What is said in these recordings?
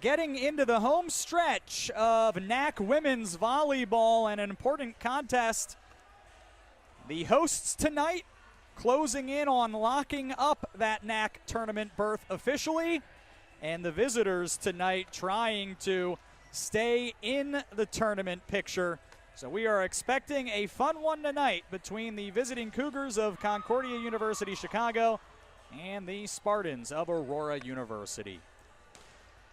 getting into the home stretch of NAC women's volleyball and an important contest. The hosts tonight closing in on locking up that NAC tournament berth officially, and the visitors tonight trying to stay in the tournament picture. So we are expecting a fun one tonight between the visiting Cougars of Concordia University Chicago and the Spartans of Aurora University.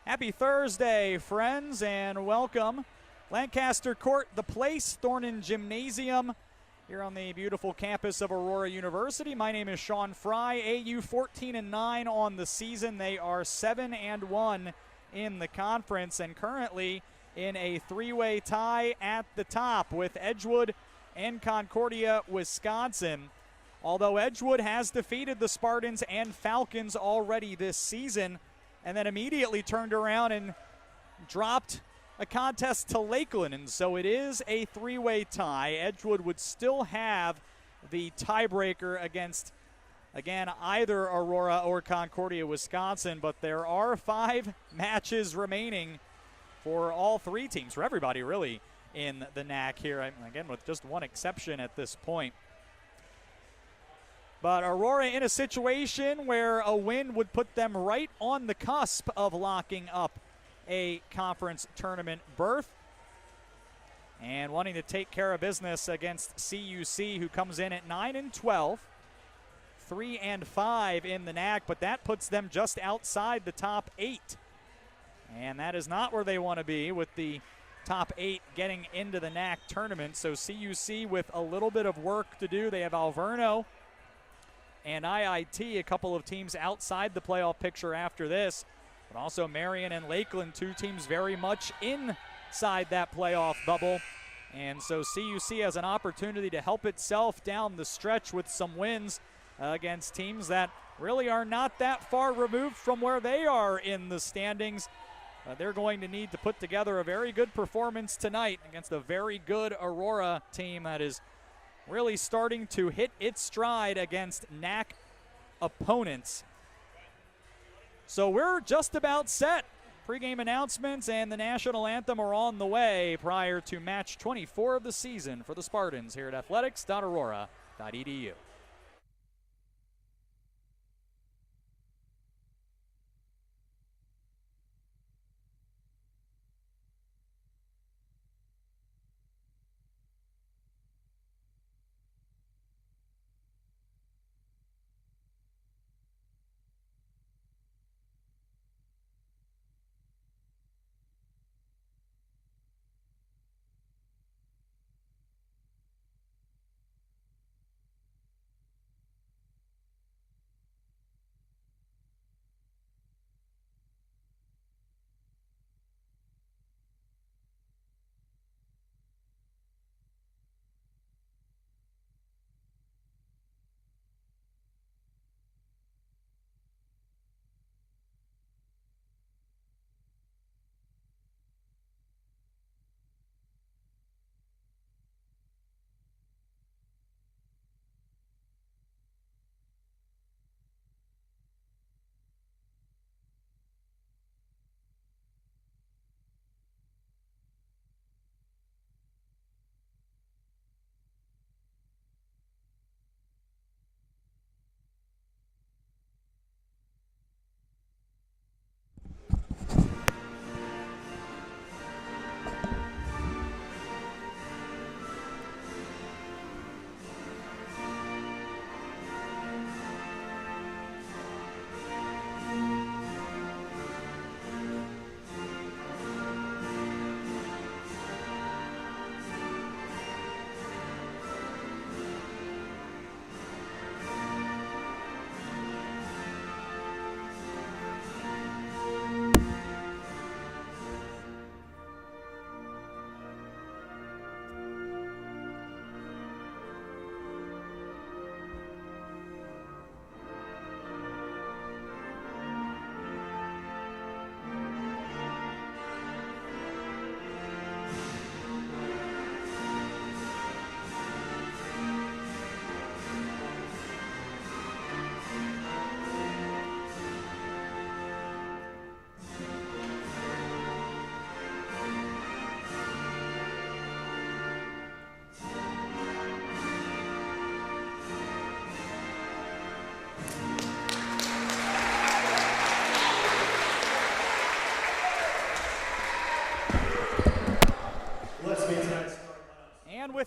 Happy Thursday, friends, and welcome. Lancaster Court, the place, Thornan Gymnasium, here on the beautiful campus of Aurora University. My name is Sean Fry. AU 14-9 on the season. They are 7-1 in the conference and currently in a three-way tie at the top with Edgewood and Concordia, Wisconsin. Although Edgewood has defeated the Spartans and Falcons already this season, and then immediately turned around and dropped a contest to Lakeland, and so it is a three-way tie. Edgewood would still have the tiebreaker against, again, either Aurora or Concordia, Wisconsin, but there are 5 matches remaining for all 3 teams, for everybody really, in the NAC here, again, with just one exception at this point. But Aurora in a situation where a win would put them right on the cusp of locking up a conference tournament berth and wanting to take care of business against CUC, who comes in at 9-12, 3-5 in the NAC, but that puts them just outside the top 8. And that is not where they want to be, with the top 8 getting into the NAC tournament. So CUC with a little bit of work to do. They have Alverno and IIT, a couple of teams outside the playoff picture after this, but also Marion and Lakeland, 2 teams very much inside that playoff bubble. And so CUC has an opportunity to help itself down the stretch with some wins against teams that really are not that far removed from where they are in the standings. They're going to need to put together a very good performance tonight against a very good Aurora team that is really starting to hit its stride against NAC opponents. So we're just about set. Pre-game announcements and the national anthem are on the way prior to match 24 of the season for the Spartans here at athletics.aurora.edu.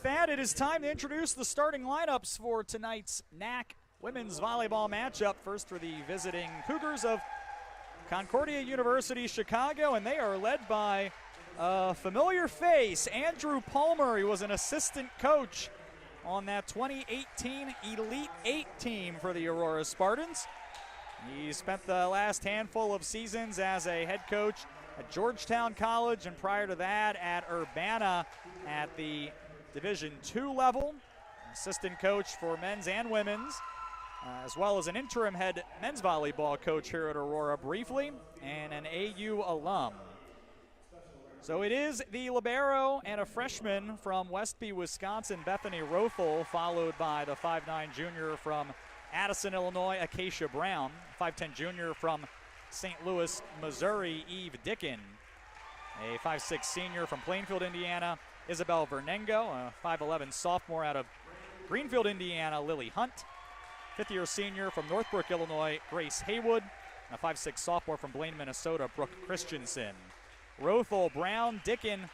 that, it is time to introduce the starting lineups for tonight's NAC women's volleyball matchup. First for the visiting Cougars of Concordia University, Chicago, and they are led by a familiar face, Andrew Palmer. He was an assistant coach on that 2018 Elite 8 team for the Aurora Spartans. He spent the last handful of seasons as a head coach at Georgetown College, and prior to that at Urbana at the Division II level. Assistant coach for men's and women's, as well as an interim head men's volleyball coach here at Aurora briefly, and an AU alum. So it is the libero and a freshman from Westby, Wisconsin, Bethany Rothel, followed by the 5'9 junior from Addison, Illinois, Acacia Brown, 5'10 junior from St. Louis, Missouri, Eve Dickin, a 5'6 senior from Plainfield, Indiana, Isabel Vernengo, a 5'11 sophomore out of Greenfield, Indiana, Lily Hunt, fifth-year senior from Northbrook, Illinois, Grace Haywood, and a 5'6 sophomore from Blaine, Minnesota, Brooke Christensen. Rothel, Brown, Dickin,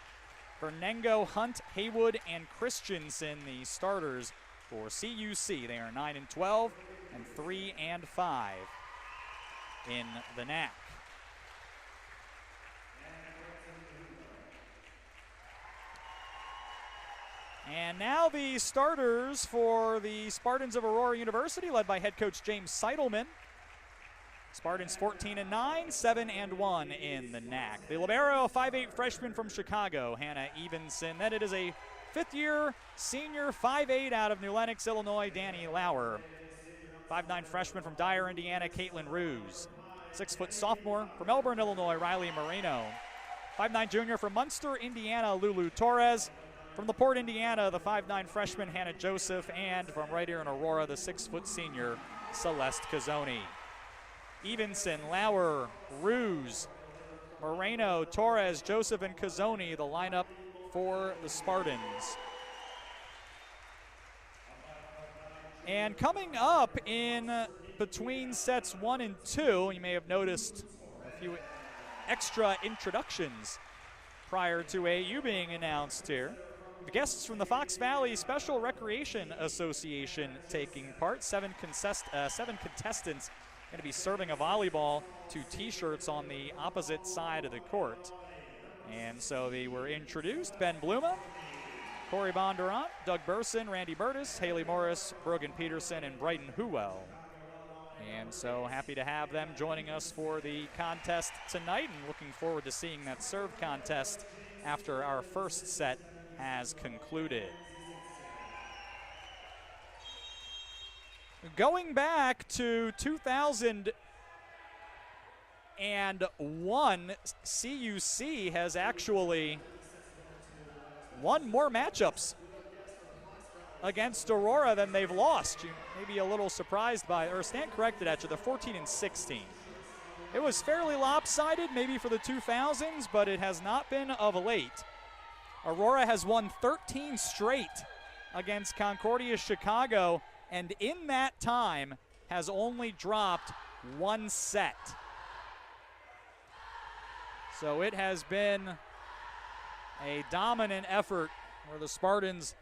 Vernengo, Hunt, Haywood, and Christensen, the starters for CUC. They are 9-12 and 3-5 in the NAC. And now the starters for the Spartans of Aurora University, led by head coach James Seidelman. Spartans 14-9, 7-1 in the NAC. The libero, 5'8 freshman from Chicago, Hannah Evenson. Then it is a fifth-year senior, 5'8 out of New Lenox, Illinois, Danny Lauer. 5'9 freshman from Dyer, Indiana, Caitlin Ruse. 6' sophomore from Melbourne, Illinois, Riley Marino. 5'9 junior from Munster, Indiana, Lulu Torres. From LaPorte, Indiana, the 5'9 freshman, Hannah Joseph. And from right here in Aurora, the 6' senior, Celeste Cazzoni. Evenson, Lauer, Ruse, Moreno, Torres, Joseph, and Cazzoni, the lineup for the Spartans. And coming up in between sets 1 and 2, you may have noticed a few extra introductions prior to AU being announced here. The guests from the Fox Valley Special Recreation Association taking part. Seven contestants going to be serving a volleyball to T-shirts on the opposite side of the court. And so they were introduced: Ben Bluma, Corey Bondurant, Doug Burson, Randy Burtis, Haley Morris, Brogan Peterson, and Brighton Huwell. And so happy to have them joining us for the contest tonight, and looking forward to seeing that serve contest after our first set has concluded. Going back to 2001, CUC has actually won more matchups against Aurora than they've lost. You may be a little surprised by, or stand corrected actually, they're 14-16. It was fairly lopsided maybe for the 2000s, but it has not been of late. Aurora has won 13 straight against Concordia Chicago, and in that time has only dropped one set. So it has been a dominant effort for the Spartans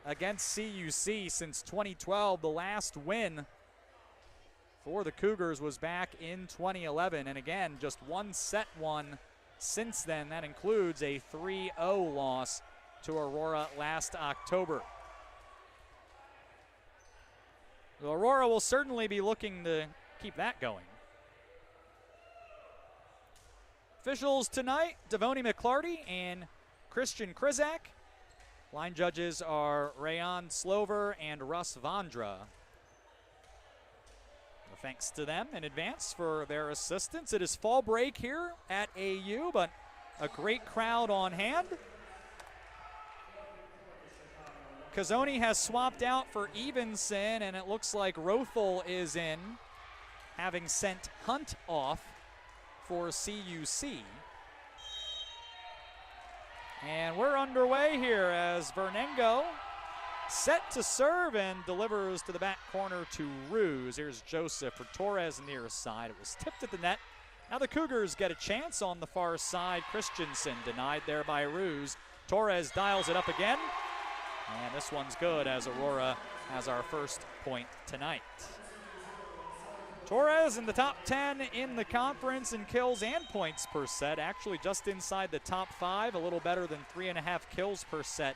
against CUC since 2012. The last win for the Cougars was back in 2011, and again, just one set won since then. That includes a 3-0 loss to Aurora last October. Well, Aurora will certainly be looking to keep that going. Officials tonight: Devoni McClarty and Christian Krizak. Line judges are Rayon Slover and Russ Vondra. Well, thanks to them in advance for their assistance. It is fall break here at AU, but a great crowd on hand. Cazzoni has swapped out for Evenson, and it looks like Rothel is in, having sent Hunt off for CUC. And we're underway here as Vernengo set to serve and delivers to the back corner to Ruse. Here's Joseph for Torres near side. It was tipped at the net. Now the Cougars get a chance on the far side. Christensen denied there by Ruse. Torres dials it up again. And this one's good as Aurora has our first point tonight. Torres in the top 10 in the conference in kills and points per set, actually just inside the top 5, a little better than 3.5 kills per set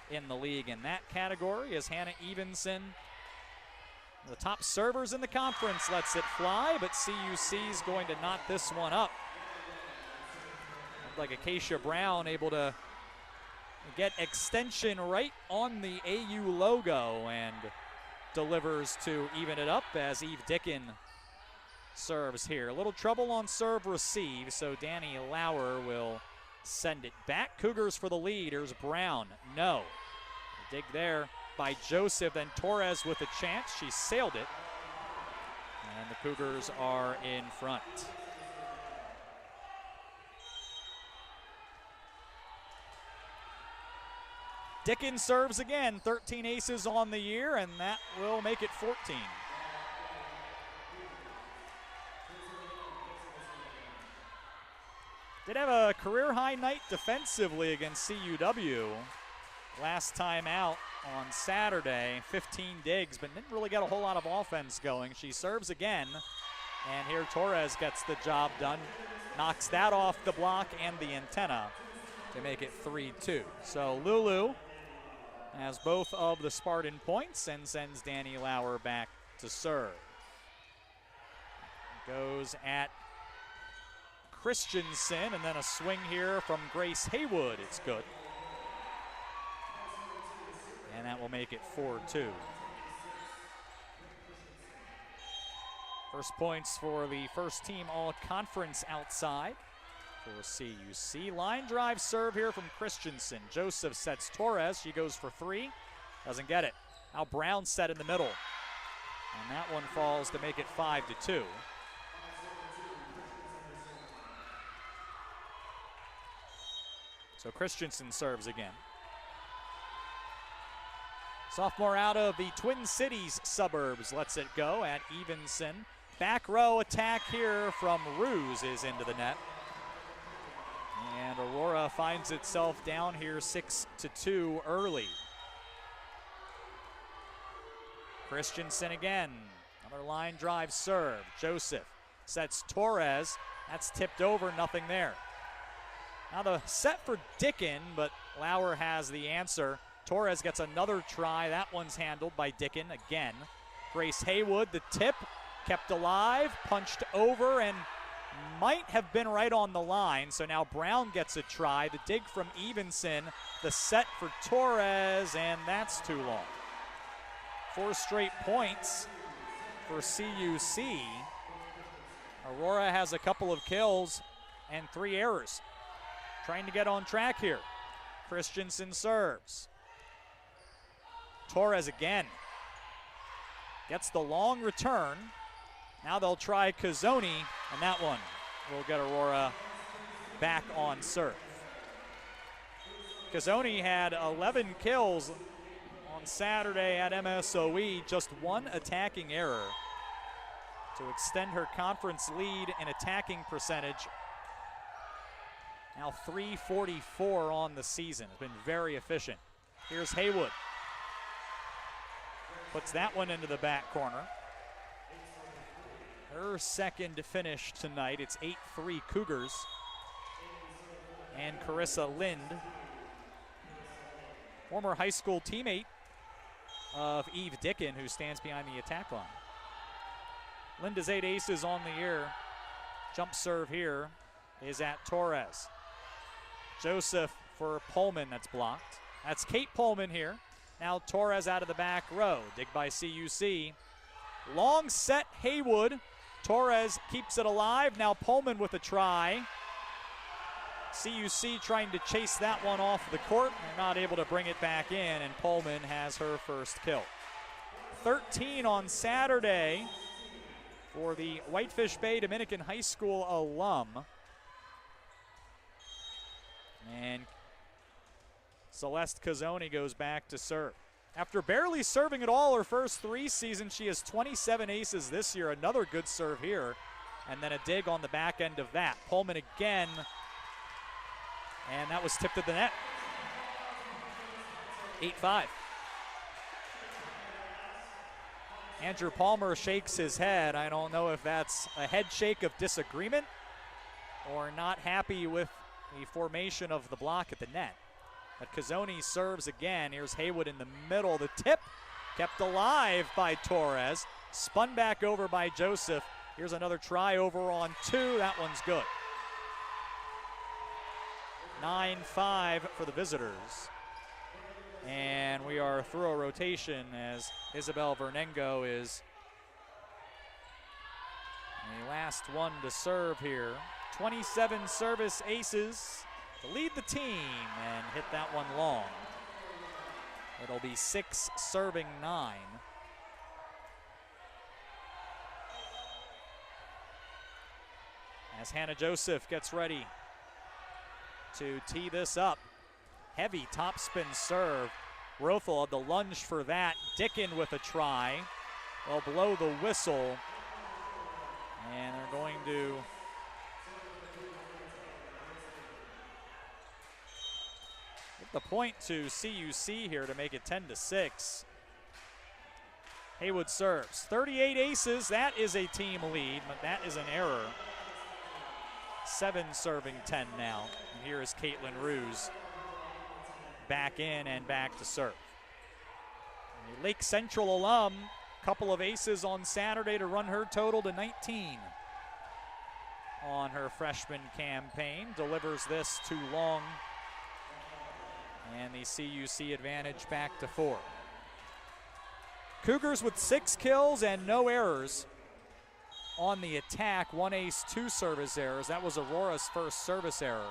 in the league in that category, as Hannah Evenson, the top servers in the conference, lets it fly, but CUC is going to knot this one up. Looked like Acacia Brown able to get extension right on the AU logo and delivers to even it up as Eve Dickin serves here. A little trouble on serve receive, so Danny Lauer will send it back. Cougars for the lead. Here's Brown. No. A dig there by Joseph, then Torres with a chance. She sailed it. And the Cougars are in front. Dickin serves again. 13 aces on the year, and that will make it 14. Did have a career-high night defensively against CUW last time out on Saturday. 15 digs, but didn't really get a whole lot of offense going. She serves again, and here Torres gets the job done. Knocks that off the block and the antenna to make it 3-2. So Lulu has both of the Spartan points and sends Danny Lauer back to serve. Goes at Christensen, and then a swing here from Grace Haywood. It's good. And that will make it 4-2. First points for the first team all-conference outside for CUC. Line drive serve here from Christensen. Joseph sets Torres. She goes for 3. Doesn't get it. Now Brown set in the middle. And that one falls to make it 5-2. So Christensen serves again. Sophomore out of the Twin Cities suburbs lets it go at Evenson. Back row attack here from Ruse is into the net. And Aurora finds itself down here 6-2 early. Christensen again. Another line drive serve. Joseph sets Torres. That's tipped over, nothing there. Now the set for Dickin, but Lauer has the answer. Torres gets another try. That one's handled by Dickin again. Grace Haywood, the tip, kept alive, punched over, and might have been right on the line. So now Brown gets a try. The dig from Evenson, the set for Torres, and that's too long. 4 straight points for CUC. Aurora has a couple of kills and 3 errors. Trying to get on track here. Christensen serves. Torres again. Gets the long return. Now they'll try Cazzoni, and that one will get Aurora back on serve. Cazzoni had 11 kills on Saturday at MSOE, just 1 attacking error to extend her conference lead in attacking percentage. Now 344 on the season. It's been very efficient. Here's Haywood. Puts that one into the back corner. Her second finish tonight. It's 8-3 Cougars. And Carissa Lind, former high school teammate of Eve Dickin, who stands behind the attack line. Lind has 8 aces on the year. Jump serve here is at Torres. Joseph for Pullman, that's blocked. That's Kate Pullman here. Now Torres out of the back row. Dig by CUC. Long set Haywood. Torres keeps it alive. Now Pullman with a try. CUC trying to chase that one off the court. They're not able to bring it back in, and Pullman has her first kill. 13 on Saturday for the Whitefish Bay Dominican High School alum. And Celeste Cazzoni goes back to serve. After barely serving at all her first 3 seasons, she has 27 aces this year. Another good serve here. And then a dig on the back end of that. Pullman again. And that was tipped at the net. 8-5. Andrew Palmer shakes his head. I don't know if that's a head shake of disagreement or not happy with the formation of the block at the net. But Cazzoni serves again. Here's Haywood in the middle. The tip kept alive by Torres. Spun back over by Joseph. Here's another try over on 2. That one's good. 9-5 for the visitors. And we are through a rotation as Isabel Vernengo is the last one to serve here. 27 service aces to lead the team and hit that one long. It'll be 6 serving 9. As Hannah Joseph gets ready to tee this up. Heavy topspin serve. Rothel had the lunge for that. Dickin with a try. They'll blow the whistle. And they're going to give the point to CUC here to make it 10-6. Haywood serves. 38 aces. That is a team lead, but that is an error. 7 serving 10 now. And here is Caitlin Ruse back in and back to serve. A Lake Central alum, couple of aces on Saturday to run her total to 19 on her freshman campaign. Delivers this too long. And the CUC advantage back to 4. Cougars with 6 kills and no errors on the attack. 1 ace, 2 service errors. That was Aurora's first service error.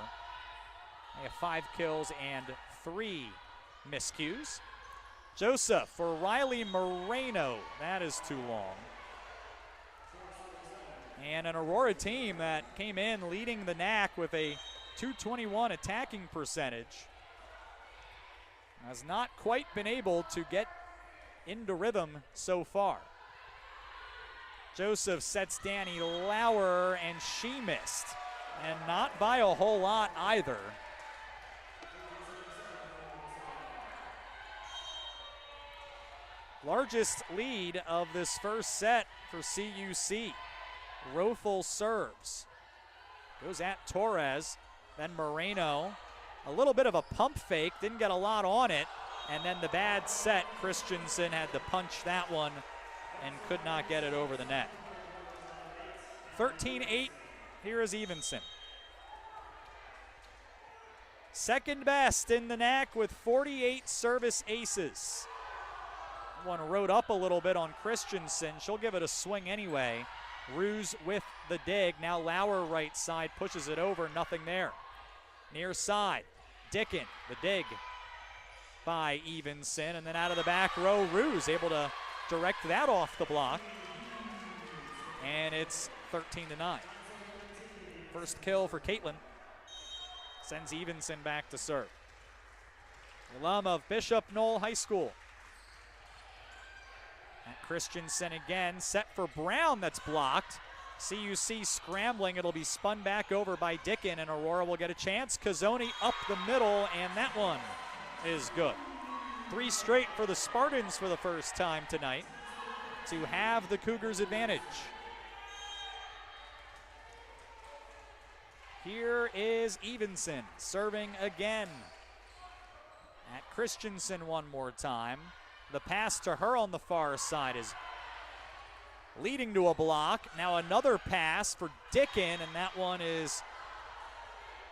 They have 5 kills and 3 miscues. Joseph for Riley Moreno. That is too long. And an Aurora team that came in leading the NAC with a .221 attacking percentage has not quite been able to get into rhythm so far. Joseph sets Danny Lauer, and she missed. And not by a whole lot either. Largest lead of this first set for CUC. Rothel serves. Goes at Torres, then Moreno. A little bit of a pump fake, didn't get a lot on it. And then the bad set, Christensen had to punch that one and could not get it over the net. 13-8, here is Evenson. Second best in the NAC with 48 service aces. One rode up a little bit on Christensen. She'll give it a swing anyway. Ruse with the dig. Now Lauer right side pushes it over, nothing there. Near side, Dickin, the dig by Evenson, and then out of the back row, Ruse able to direct that off the block. And it's 13-9. First kill for Caitlin. Sends Evenson back to serve. Alum of Bishop Knoll High School. And Christensen again, set for Brown, that's blocked. CUC scrambling, it'll be spun back over by Dickin, and Aurora will get a chance. Cazzoni up the middle, and that one is good. 3 straight for the Spartans for the first time tonight to have the Cougars advantage. Here is Evenson serving again. At Christensen one more time. The pass to her on the far side is leading to a block. Now another pass for Dickin, and that one is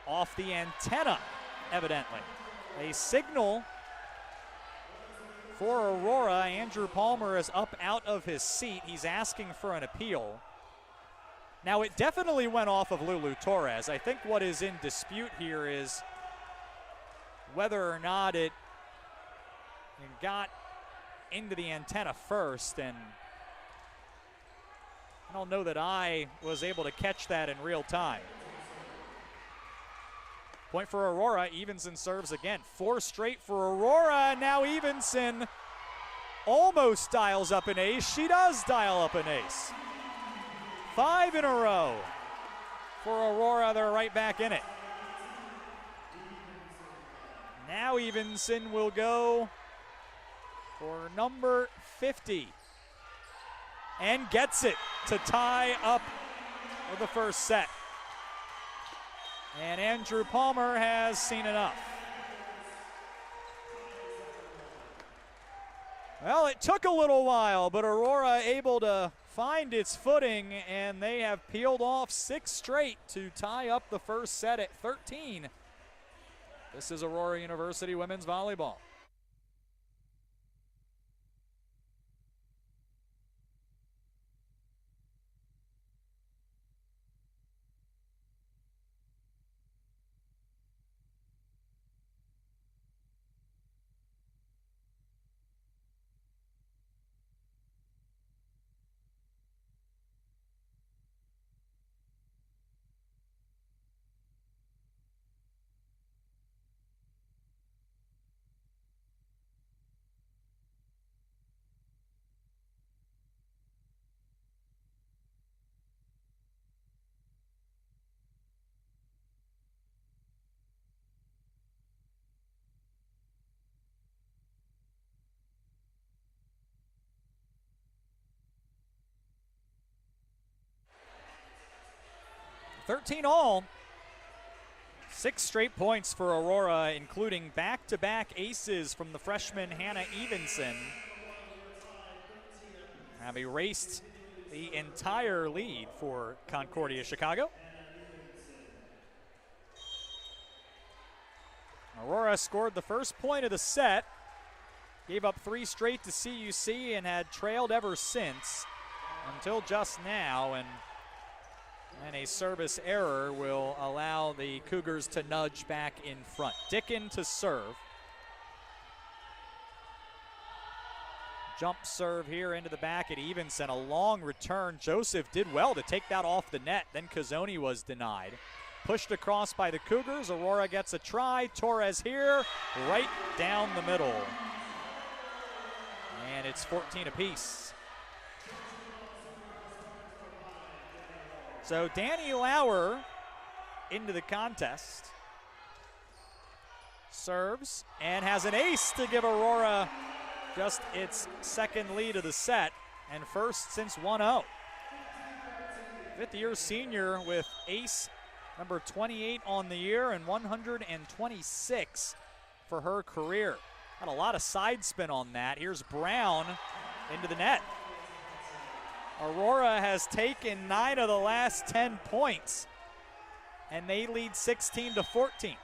off the antenna, evidently. A signal for Aurora. Andrew Palmer is up out of his seat. He's asking for an appeal. Now it definitely went off of Lulu Torres. I think what is in dispute here is whether or not it got into the antenna first, and I don't know that I was able to catch that in real time. Point for Aurora. Evenson serves again. 4 straight for Aurora. Now Evenson almost dials up an ace. She does dial up an ace. 5 in a row for Aurora. They're right back in it. Now Evenson will go for number 50. and gets it to tie up the first set. And Andrew Palmer has seen enough. Well, it took a little while, but Aurora able to find its footing, and they have peeled off 6 straight to tie up the first set at 13. This is Aurora University women's volleyball. All. 6 straight points for Aurora, including back-to-back aces from the freshman Hannah Evenson. Have erased the entire lead for Concordia Chicago. Aurora scored the first point of the set, gave up 3 straight to CUC, and had trailed ever since until just now. And a service error will allow the Cougars to nudge back in front. Dickin to serve. Jump serve here into the back at Evenson. A long return. Joseph did well to take that off the net. Then Cazzoni was denied. Pushed across by the Cougars. Aurora gets a try. Torres here, right down the middle. And it's 14 apiece. So Danny Lauer into the contest. Serves and has an ace to give Aurora just its second lead of the set and first since 1-0. Fifth-year senior with ace number 28 on the year and 126 for her career. Had a lot of side spin on that. Here's Brown into the net. Aurora has taken 9 of the last 10 points, and they lead 16-14.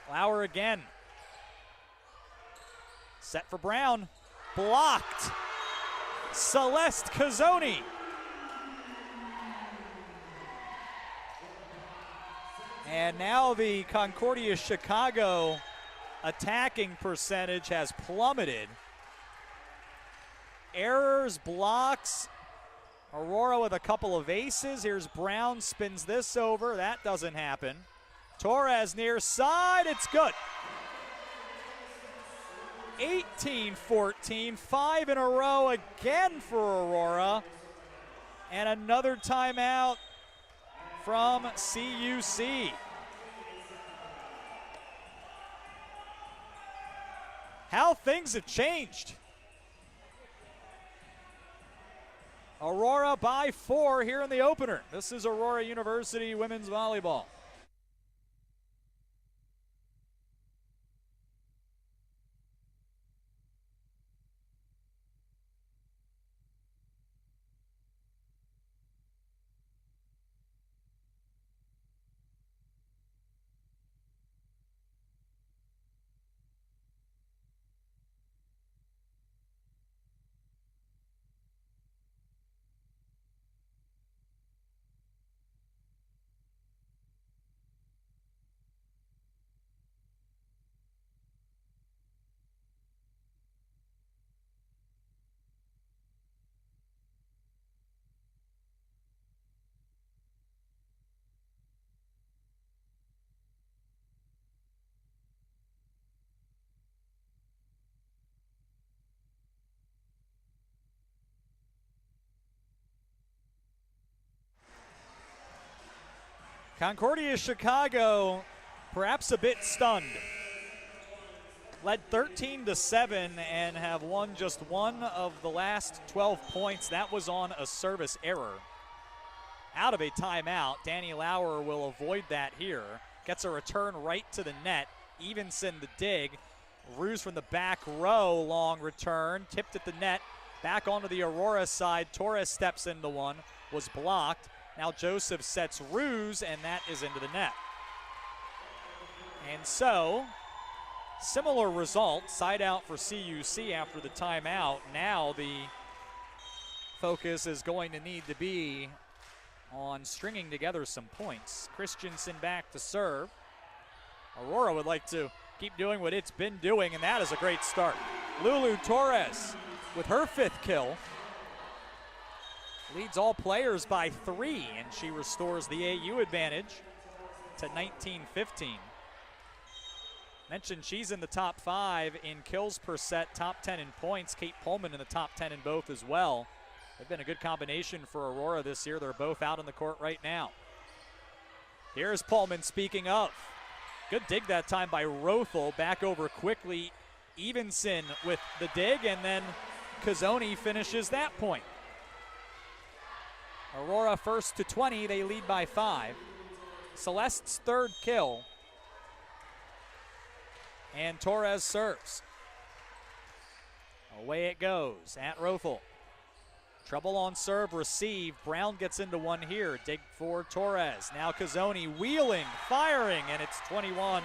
Lauer again. Set for Brown. Blocked. Celeste Cazzoni. And now the Concordia Chicago attacking percentage has plummeted. Errors, blocks. Aurora with a couple of aces. Here's Brown, spins this over. That doesn't happen. Torres near side, it's good. 18-14, 5 in a row again for Aurora. And another timeout from CUC. How things have changed. Aurora by 4 here in the opener. This is Aurora University women's volleyball. Concordia Chicago perhaps a bit stunned. led 13-7 and have won just one of the last 12 points. That was on a service error. Out of a timeout, Danny Lauer will avoid that here. Gets a return right to the net. Evenson the dig. Ruse from the back row, long return. Tipped at the net. Back onto the Aurora side. Torres steps into one. Was blocked. Now Joseph sets Ruse, and that is into the net. And so, similar result. Side out for CUC after the timeout. Now the focus is going to need to be on stringing together some points. Christensen back to serve. Aurora would like to keep doing what it's been doing, and that is a great start. Lulu Torres with her 5th kill. Leads all players by 3, and she restores the AU advantage to 19-15. Mentioned she's in the top 5 in kills per set, top 10 in points. Kate Pullman in the top 10 in both as well. They've been a good combination for Aurora this year. They're both out on the court right now. Here's Pullman speaking of. Good dig that time by Rothel. Back over quickly. Evenson with the dig, and then Cazzoni finishes that point. Aurora first to 20. They lead by 5. Celeste's 3rd kill. And Torres serves. Away it goes at Rothel. Trouble on serve, receive. Brown gets into one here. Dig for Torres. Now Cazzoni wheeling, firing, and it's 21-15.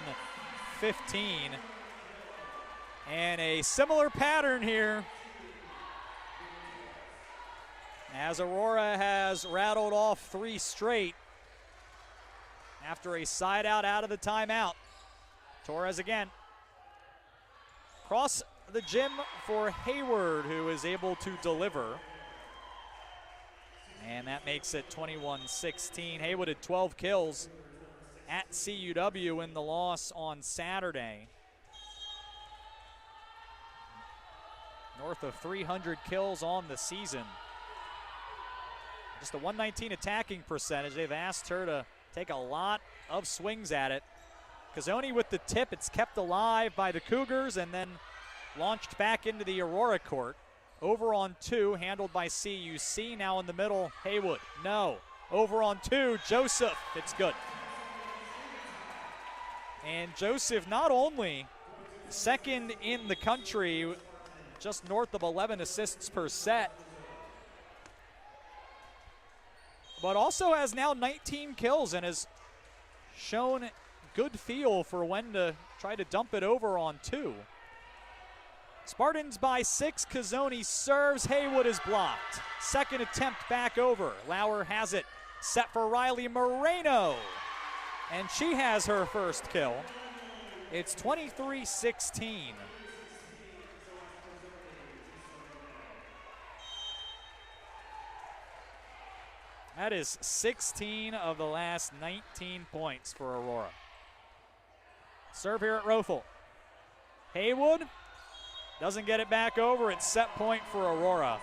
And a similar pattern here, as Aurora has rattled off 3 straight after a side out of the timeout. Torres again. Cross the gym for Hayward, who is able to deliver. And that makes it 21-16. Haywood had 12 kills at CUW in the loss on Saturday. North of 300 kills on the season. Just a 119 attacking percentage. They've asked her to take a lot of swings at it. Cazzoni with the tip. It's kept alive by the Cougars and then launched back into the Aurora court. Over on 2, handled by CUC. Now in the middle, Haywood. No. Over on 2, Joseph. It's good. And Joseph not only 2nd in the country, just north of 11 assists per set, but also has now 19 kills and has shown good feel for when to try to dump it over on 2. Spartans by 6. Cazzoni serves. Haywood is blocked. 2nd attempt back over. Lauer has it. Set for Riley Moreno. And she has her 1st kill. It's 23-16. That is 16 of the last 19 points for Aurora. Serve here at Rothel. Haywood doesn't get it back over. It's set point for Aurora.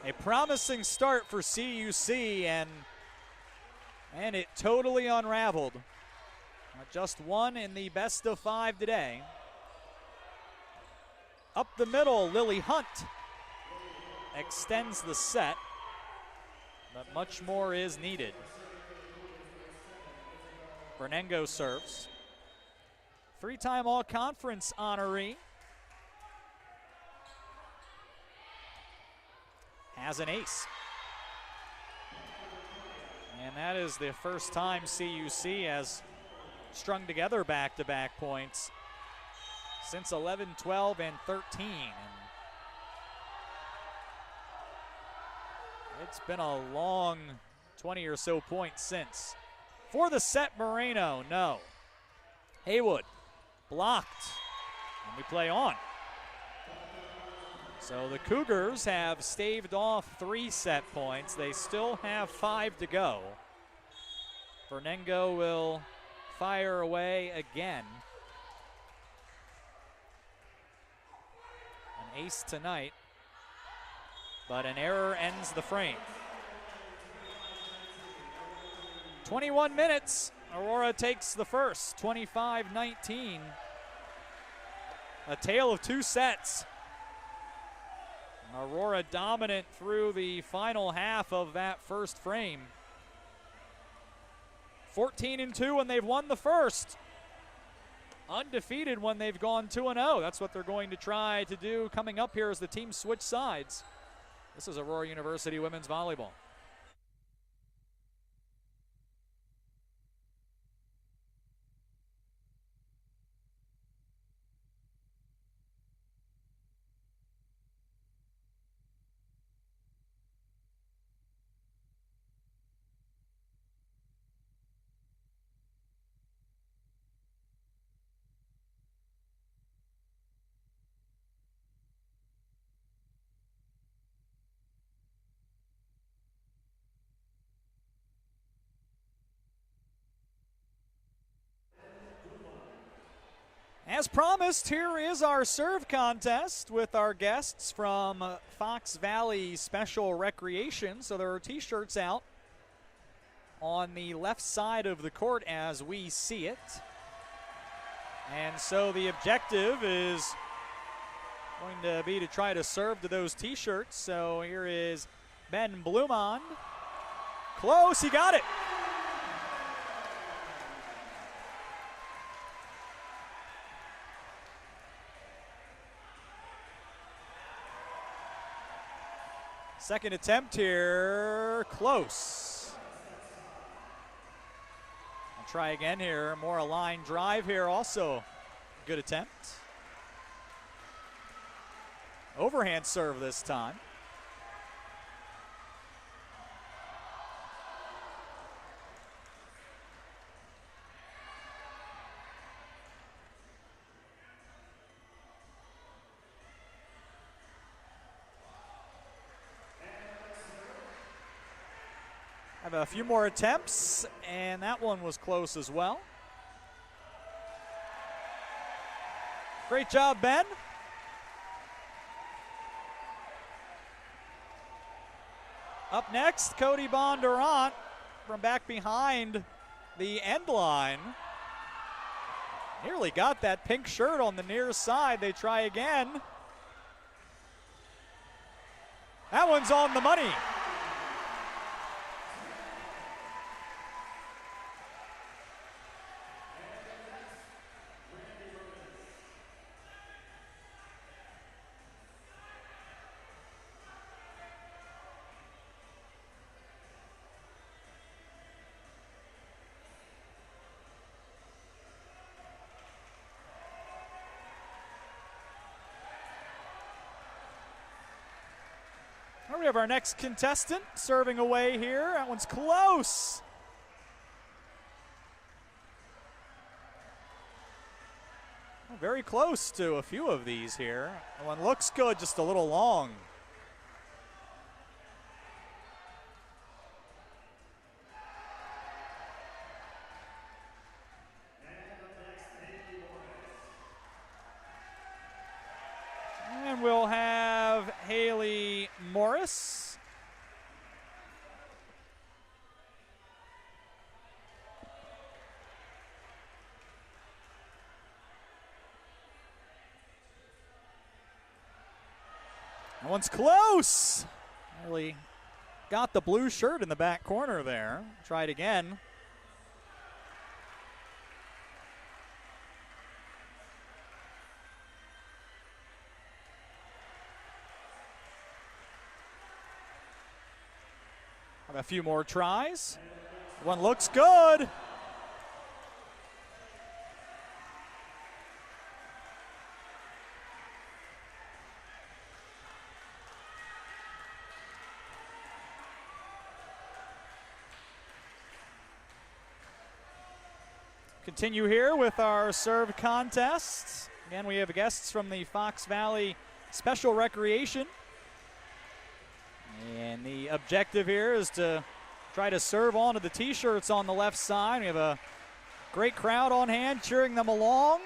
A promising start for CUC, and it totally unraveled. Just one in the best of 5 today. Up the middle, Lily Hunt extends the set, but much more is needed. Bernengo serves. 3-time All-Conference honoree. Has an ace. And that is the first time CUC has strung together back-to-back points since 11, 12, and 13. And it's been a long 20 or so points since. For the set, Moreno, no. Haywood, blocked, and we play on. So the Cougars have staved off 3 set points. They still have 5 to go. Bernengo will fire away again. An ace tonight, but an error ends the frame. 21 minutes. Aurora takes the first, 25-19. A tale of two sets. Aurora dominant through the final half of that first frame. 14-2 when they've won the first. Undefeated when they've gone 2-0. That's what they're going to try to do coming up here as the teams switch sides. This is Aurora University women's volleyball. As promised, here is our serve contest with our guests from Fox Valley Special Recreation. So there are t-shirts out on the left side of the court as we see it. And so the objective is going to be to try to serve to those t-shirts. So here is Ben Blumond. Close, he got it. Second attempt here, close. I'll try again here, more a line drive here also. Good attempt. Overhand serve this time. Have a few more attempts, and that one was close as well. Great job, Ben. Up next, Cody Bondurant from back behind the end line. Nearly got that pink shirt on the near side. They try again. That one's on the money. We have our next contestant serving away here. That one's close. Well, very close to a few of these here. That one looks good, just a little long. And we'll have Haley Morris. That one's close. Really got the blue shirt in the back corner there. Try it again. A few more tries. One looks good. Continue here with our serve contest. Again, we have guests from the Fox Valley Special Recreation. And the objective here is to try to serve onto the t-shirts on the left side. We have a great crowd on hand cheering them along.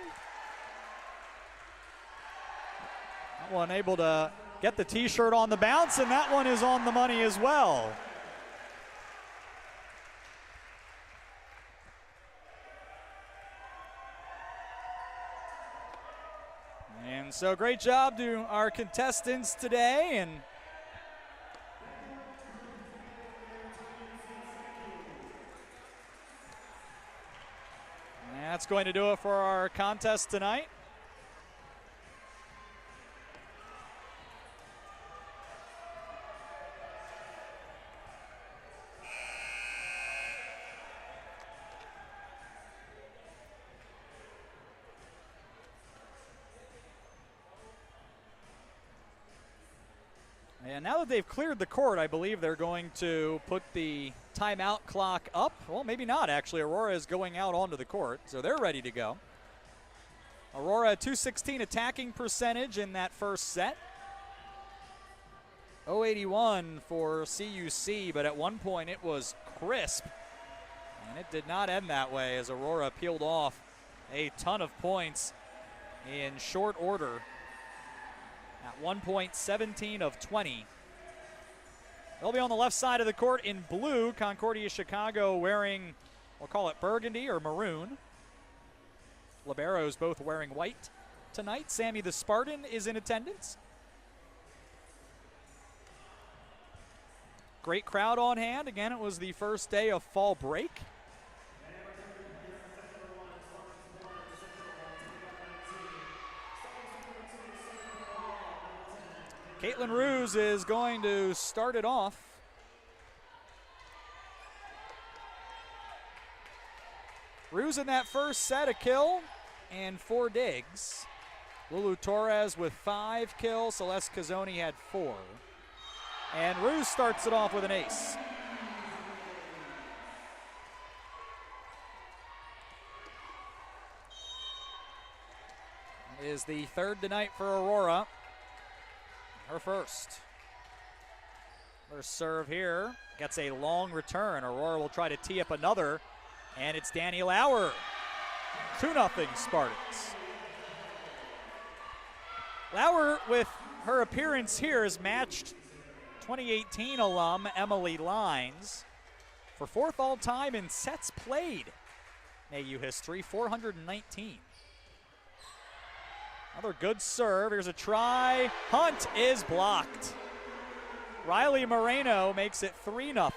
That one able to get the t-shirt on the bounce, and that one is on the money as well. And so great job to our contestants today. And that's going to do it for our contest tonight. And now that they've cleared the court, I believe they're going to put the timeout clock up. Well, maybe not, actually. Aurora is going out onto the court, so they're ready to go. Aurora, 216 attacking percentage in that first set. 081 for CUC, but at one point it was crisp. And it did not end that way as Aurora peeled off a ton of points in short order. At 1 point, 17 of 20. They'll be on the left side of the court in blue. Concordia Chicago wearing, we'll call it burgundy or maroon. Liberos both wearing white tonight. Sammy the Spartan is in attendance. Great crowd on hand. Again, it was the first day of fall break. Caitlin Ruse is going to start it off. Ruse in that first set, a kill and 4 digs. Lulu Torres with 5 kills. Celeste Cazzoni had 4. And Ruse starts it off with an ace. It is the third tonight for Aurora. Her first. Their serve here gets a long return. Aurora will try to tee up another, and it's Danny Lauer. 2-0 Spartans. Lauer, with her appearance here, has matched 2018 alum Emily Lines for 4th all-time in sets played in AU history, 419. Another good serve. Here's a try. Hunt is blocked. Riley Moreno makes it 3-0.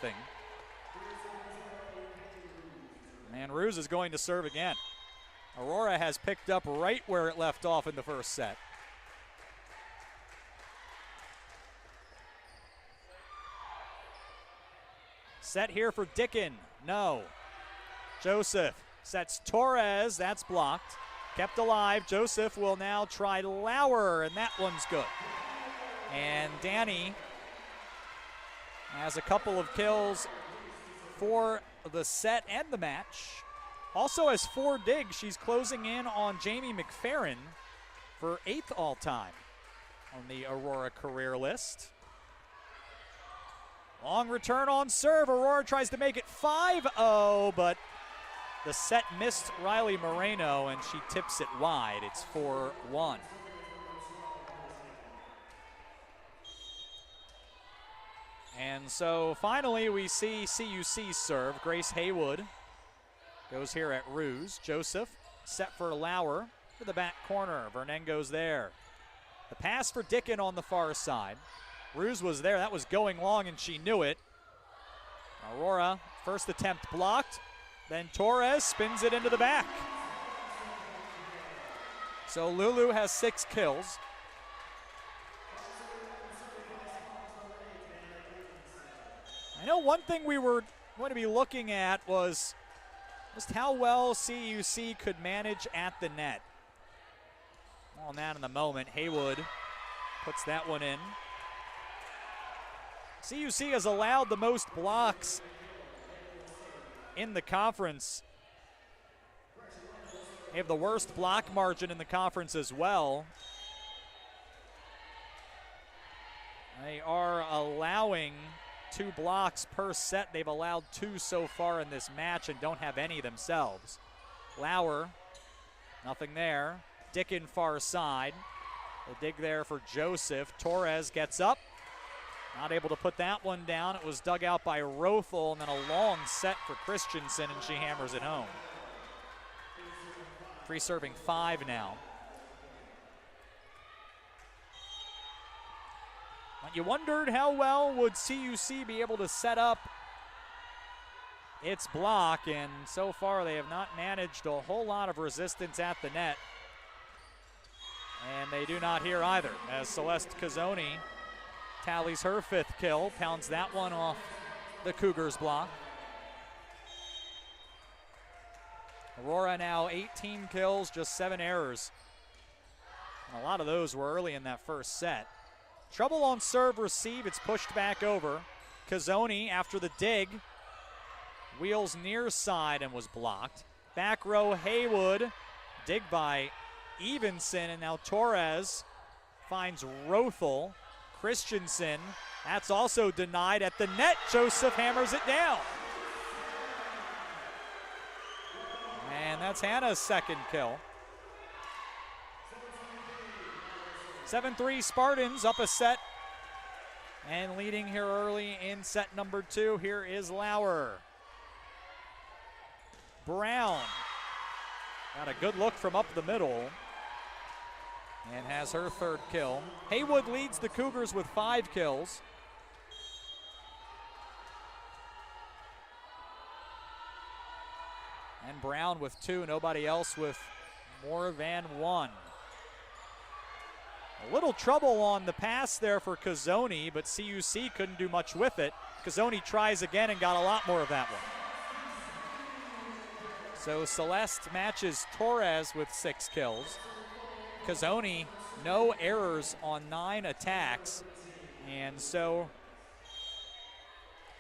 And Ruse is going to serve again. Aurora has picked up right where it left off in the first set. Set here for Dickin. No. Joseph sets Torres. That's blocked. Kept alive. Joseph will now try Lauer, and that one's good. And Danny has a couple of kills for the set and the match. Also has 4 digs. She's closing in on Jamie McFerrin for 8th all-time on the Aurora career list. Long return on serve. Aurora tries to make it 5-0, but the set missed Riley Moreno, and she tips it wide. It's 4-1. And so finally we see CUC serve. Grace Haywood goes here at Ruse. Joseph set for Lauer to the back corner. Vernon goes there. The pass for Dickin on the far side. Ruse was there. That was going long, and she knew it. Aurora, first attempt blocked. Then Torres spins it into the back. So Lulu has 6 kills. I know one thing we were going to be looking at was just how well CUC could manage at the net. On that in the moment, Haywood puts that one in. CUC has allowed the most blocks in the conference. They have the worst block margin in the conference as well. They are allowing 2 blocks per set. They've allowed 2 so far in this match and don't have any themselves. Lauer, nothing there. Dickin far side. The dig there for Joseph. Torres gets up. Not able to put that one down. It was dug out by Rothel, and then a long set for Christensen, and she hammers it home. Free serving 5 now. You wondered how well would CUC be able to set up its block, and so far they have not managed a whole lot of resistance at the net. And they do not here either, as Celeste Cazzoni tallies her 5th kill, pounds that one off the Cougars block. Aurora now 18 kills, just 7 errors. And a lot of those were early in that first set. Trouble on serve receive, it's pushed back over. Cazzoni after the dig, wheels near side and was blocked. Back row Haywood, dig by Evenson, and now Torres finds Rothel. Christensen, that's also denied at the net. Joseph hammers it down. And that's Hannah's 2nd kill. 7-3 Spartans up a set and leading here early in set number 2. Here is Lauer. Brown got a good look from up the middle and has her 3rd kill. Haywood leads the Cougars with 5 kills. And Brown with 2, nobody else with more than 1. A little trouble on the pass there for Cazzoni, but CUC couldn't do much with it. Cazzoni tries again and got a lot more of that one. So Celeste matches Torres with 6 kills. Cazzoni, no errors on 9 attacks. And so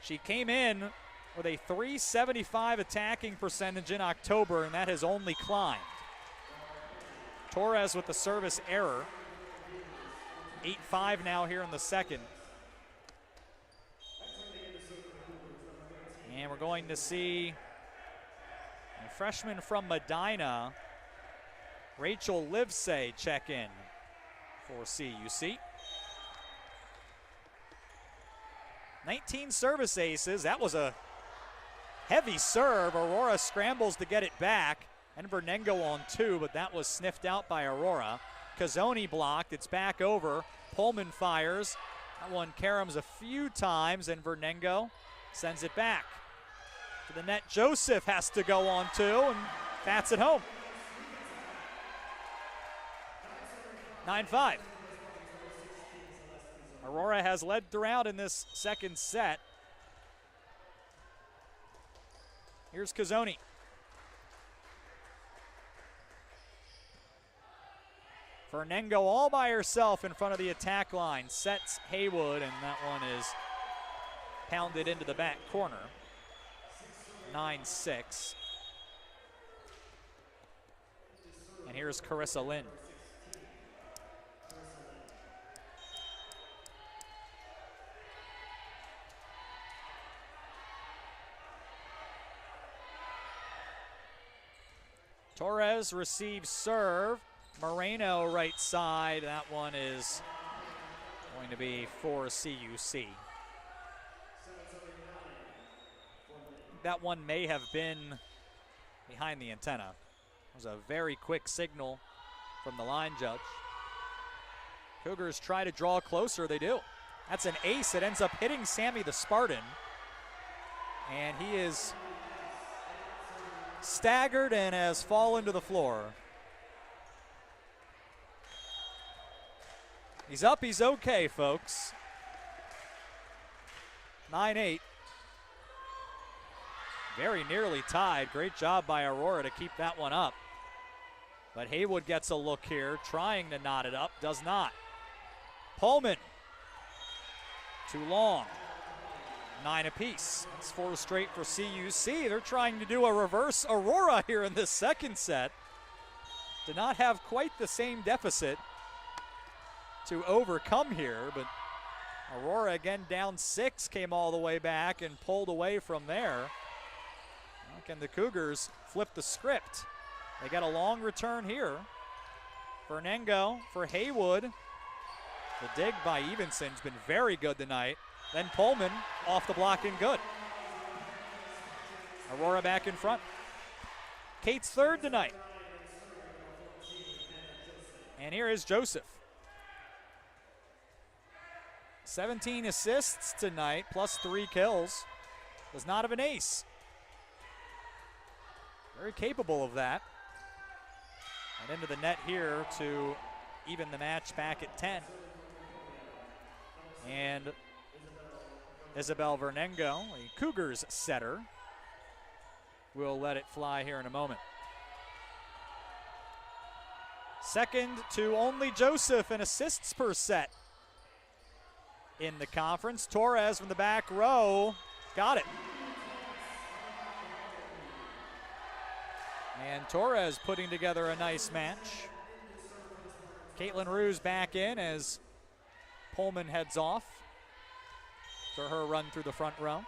she came in with a .375 attacking percentage in October, and that has only climbed. Torres with the service error. 8-5 now here in the second. And we're going to see a freshman from Medina, Rachel Livesay, check in for CUC. 19 service aces. That was a heavy serve. Aurora scrambles to get it back. And Vernengo on 2, but that was sniffed out by Aurora. Cazzoni blocked. It's back over. Pullman fires. That one caroms a few times, and Vernengo sends it back to the net. Joseph has to go on 2, and that's at home. 9-5. Aurora has led throughout in this second set. Here's Cazzoni. Vernengo all by herself in front of the attack line. Sets Haywood, and that one is pounded into the back corner. 9-6. And here's Carissa Lynn. Torres receives serve. Moreno right side. That one is going to be for CUC. That one may have been behind the antenna. It was a very quick signal from the line judge. Cougars try to draw closer. They do. That's an ace. It ends up hitting Sammy the Spartan. And he is staggered and has fallen to the floor. He's up, he's okay, folks. 9-8. Very nearly tied. Great job by Aurora to keep that one up. But Haywood gets a look here, trying to knot it up, does not. Pullman. Too long. 9 apiece. That's 4 straight for CUC. They're trying to do a reverse Aurora here in this second set. Did not have quite the same deficit to overcome here, but Aurora again down 6, came all the way back and pulled away from there. Well, can the Cougars flip the script? They got a long return here. Vernengo for Haywood. The dig by Evenson's been very good tonight. Then Pullman off the block and good. Aurora back in front. Kate's 3rd tonight. And here is Joseph. 17 assists tonight, plus 3 kills. Does not have an ace. Very capable of that. And into the net here to even the match back at 10. And Isabel Vernengo, a Cougars setter, will let it fly here in a moment. Second to only Joseph in assists per set in the conference. Torres from the back row got it. And Torres putting together a nice match. Caitlin Ruse back in as Pullman heads off for her run through the front row.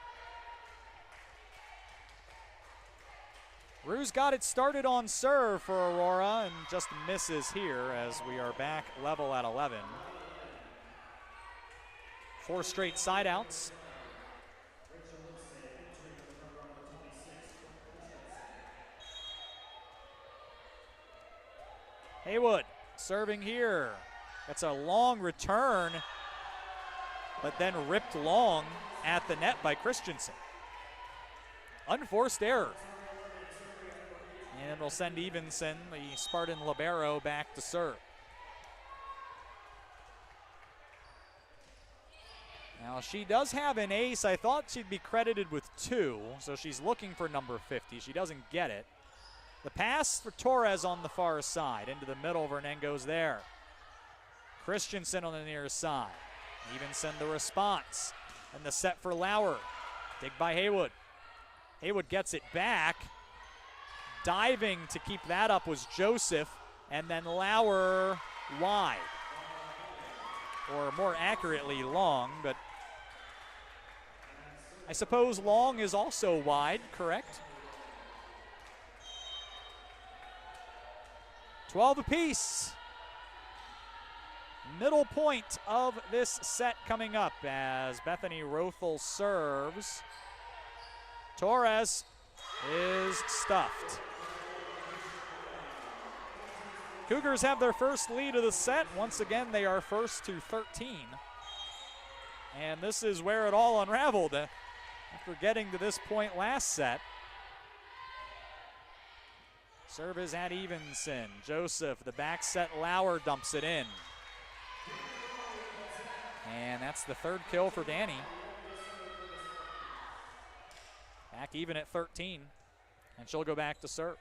Ruse got it started on serve for Aurora and just misses here as we are back level at 11. 4 straight side outs. Haywood serving here. That's a long return, but then ripped long at the net by Christensen. Unforced error. And it'll send Evenson, the Spartan libero, back to serve. Now she does have an ace. I thought she'd be credited with 2, so she's looking for number 50. She doesn't get it. The pass for Torres on the far side. Into the middle, Vernengo's there. Christensen on the near side. Evenson the response. And the set for Lauer. Dig by Haywood. Haywood gets it back. Diving to keep that up was Joseph. And then Lauer wide. Or more accurately, long, but I suppose long is also wide, correct? 12 apiece. Middle point of this set coming up as Bethany Rothel serves. Torres is stuffed. Cougars have their first lead of the set. Once again, they are first to 13. And this is where it all unraveled after getting to this point last set. Serve is at Evenson. Joseph, the back set, Lauer dumps it in. And that's the 3rd kill for Danny. Back even at 13. And she'll go back to serve.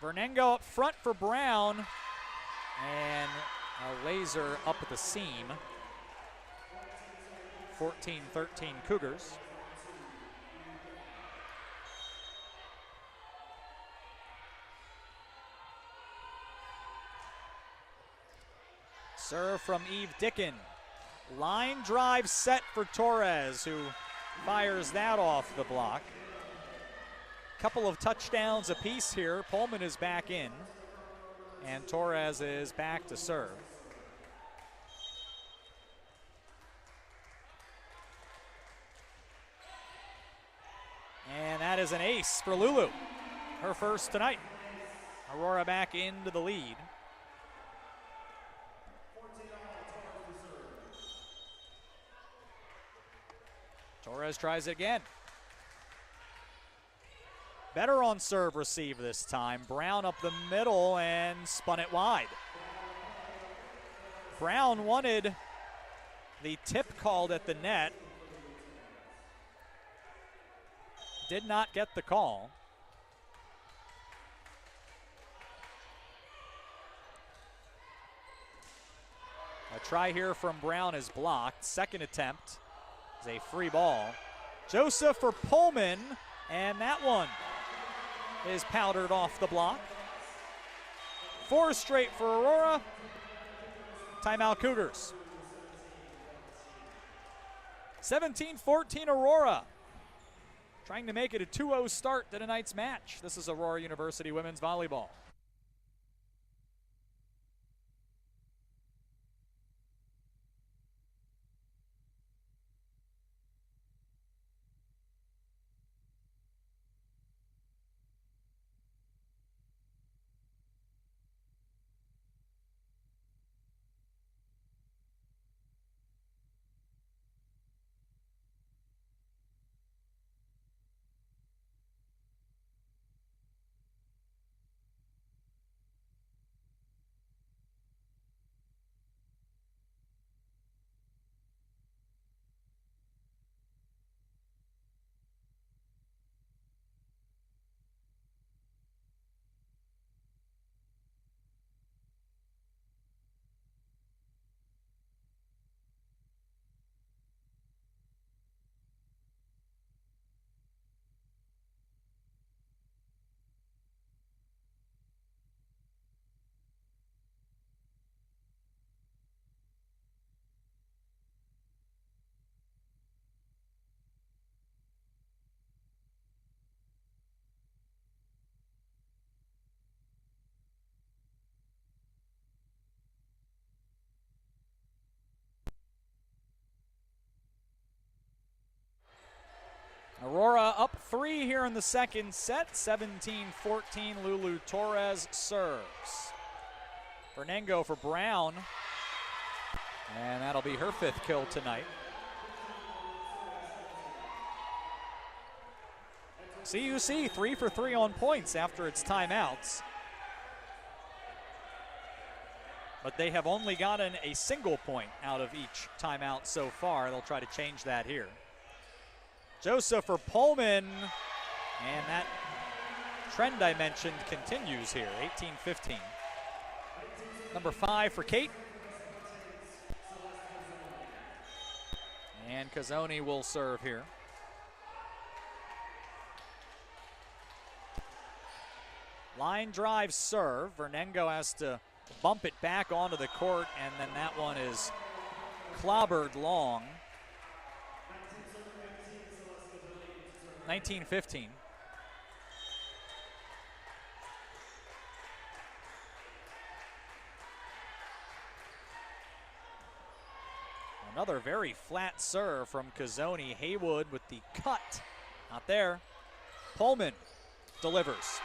Vernengo up front for Brown. And a laser up at the seam. 14-13 Cougars. Serve from Eve Dickin. Line drive set for Torres, who fires that off the block. Couple of touchdowns apiece here. Pullman is back in, and Torres is back to serve. And that is an ace for Lulu, her first tonight. Aurora back into the lead. Torres tries it again. Better on serve receive this time. Brown up the middle and spun it wide. Brown wanted the tip called at the net. Did not get the call. A try here from Brown is blocked. Second attempt is a free ball. Joseph for Pullman, and that one is powdered off the block. 4 straight for Aurora. Timeout Cougars. 17-14 Aurora. Trying to make it a 2-0 start to tonight's match. This is Aurora University Women's Volleyball. Aurora up 3 here in the second set. 17-14, Lulu Torres serves. Vernengo for Brown. And that'll be her 5th kill tonight. CUC 3 for 3 on points after its timeouts. But they have only gotten a single point out of each timeout so far. They'll try to change that here. Joseph for Pullman, and that trend I mentioned continues here, 18-15. Number 5 for Kate. And Cazzoni will serve here. Line drive serve. Vernengo has to bump it back onto the court, and then that one is clobbered long. 19-15. Another very flat serve from Cazzoni. Haywood with the cut. Not there. Pullman delivers.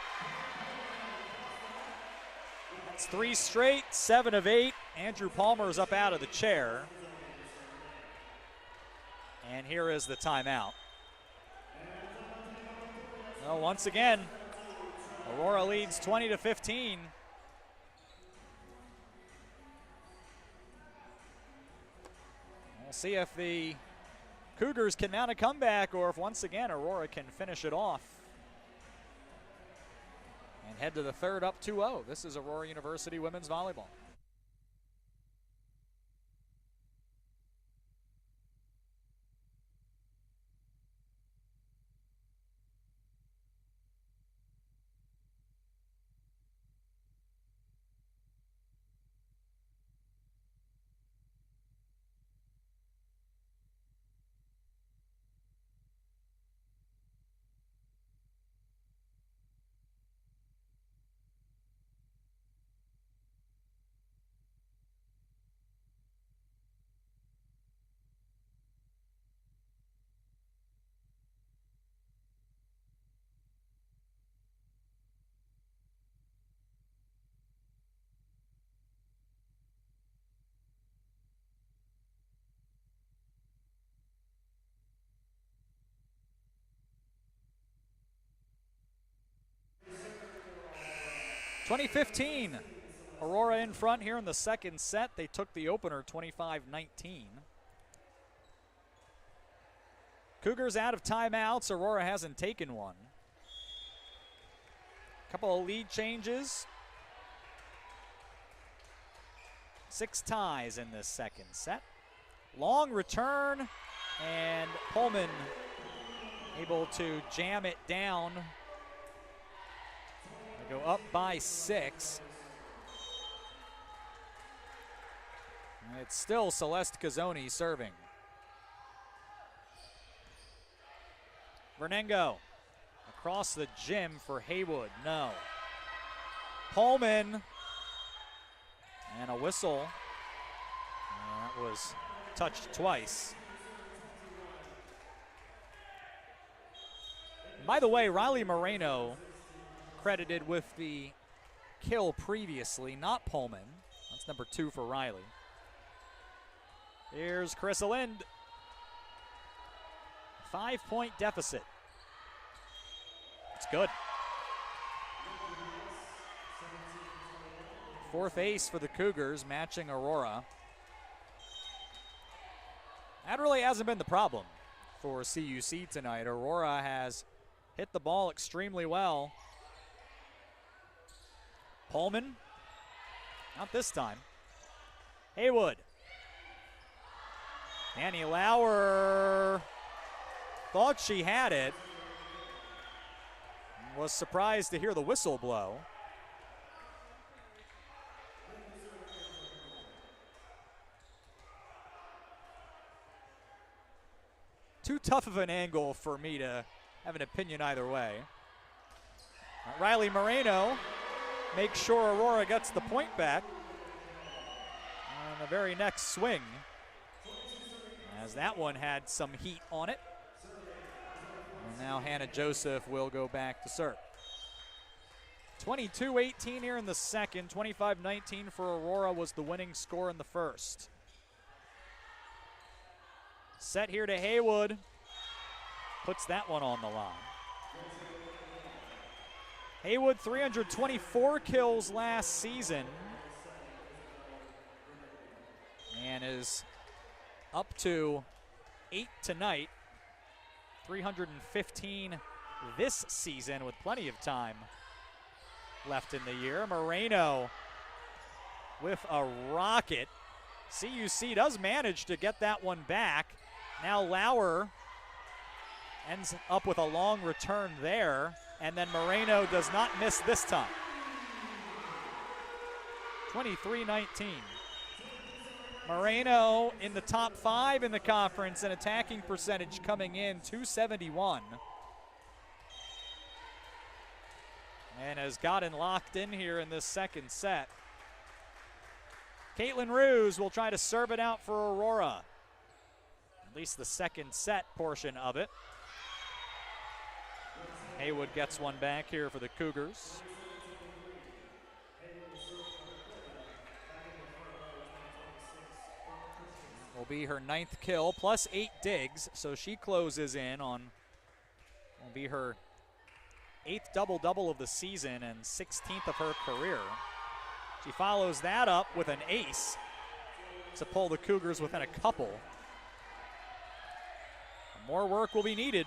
That's 3 straight, 7 of 8. Andrew Palmer's up out of the chair. And here is the timeout. Well, once again, Aurora leads 20-15. We'll see if the Cougars can mount a comeback or if once again Aurora can finish it off and head to the third up 2-0. This is Aurora University women's volleyball. (2015) Aurora in front here in the second set. They took the opener 25-19. Cougars out of timeouts. Aurora hasn't taken one. Couple of lead changes. 6 ties in this second set. Long return, and Pullman able to jam it down. They go up by 6. And it's still Celeste Cazzoni serving. Vernengo across the gym for Haywood. No. Pullman. And a whistle. And that was touched twice. By the way, Riley Moreno credited with the kill previously, not Pullman. That's number 2 for Riley. Here's Carissa Lind. 5-point deficit. It's good. 4th ace for the Cougars, matching Aurora. That really hasn't been the problem for CUC tonight. Aurora has hit the ball extremely well. Pullman, not this time. Haywood. Annie Lauer thought she had it. Was surprised to hear the whistle blow. Too tough of an angle for me to have an opinion either way. Riley Moreno makes sure Aurora gets the point back on the very next swing, as that one had some heat on it. Now Hannah Joseph will go back to serve. 22-18 here in the second. 25-19 for Aurora was the winning score in the first. Set here to Haywood. Puts that one on the line. Haywood, 324 kills last season. And is up to 8 tonight. 315 this season with plenty of time left in the year. Moreno with a rocket. CUC does manage to get that one back. Now Lauer ends up with a long return there, and then Moreno does not miss this time. 23-19. Moreno in the top 5 in the conference and attacking percentage coming in .271. And has gotten locked in here in this second set. Caitlin Ruse will try to serve it out for Aurora. At least the second set portion of it. Haywood gets one back here for the Cougars. Will be her 9th kill, plus 8 digs, so she closes in on, will be her 8th double-double of the season and 16th of her career. She follows that up with an ace to pull the Cougars within a couple. More work will be needed.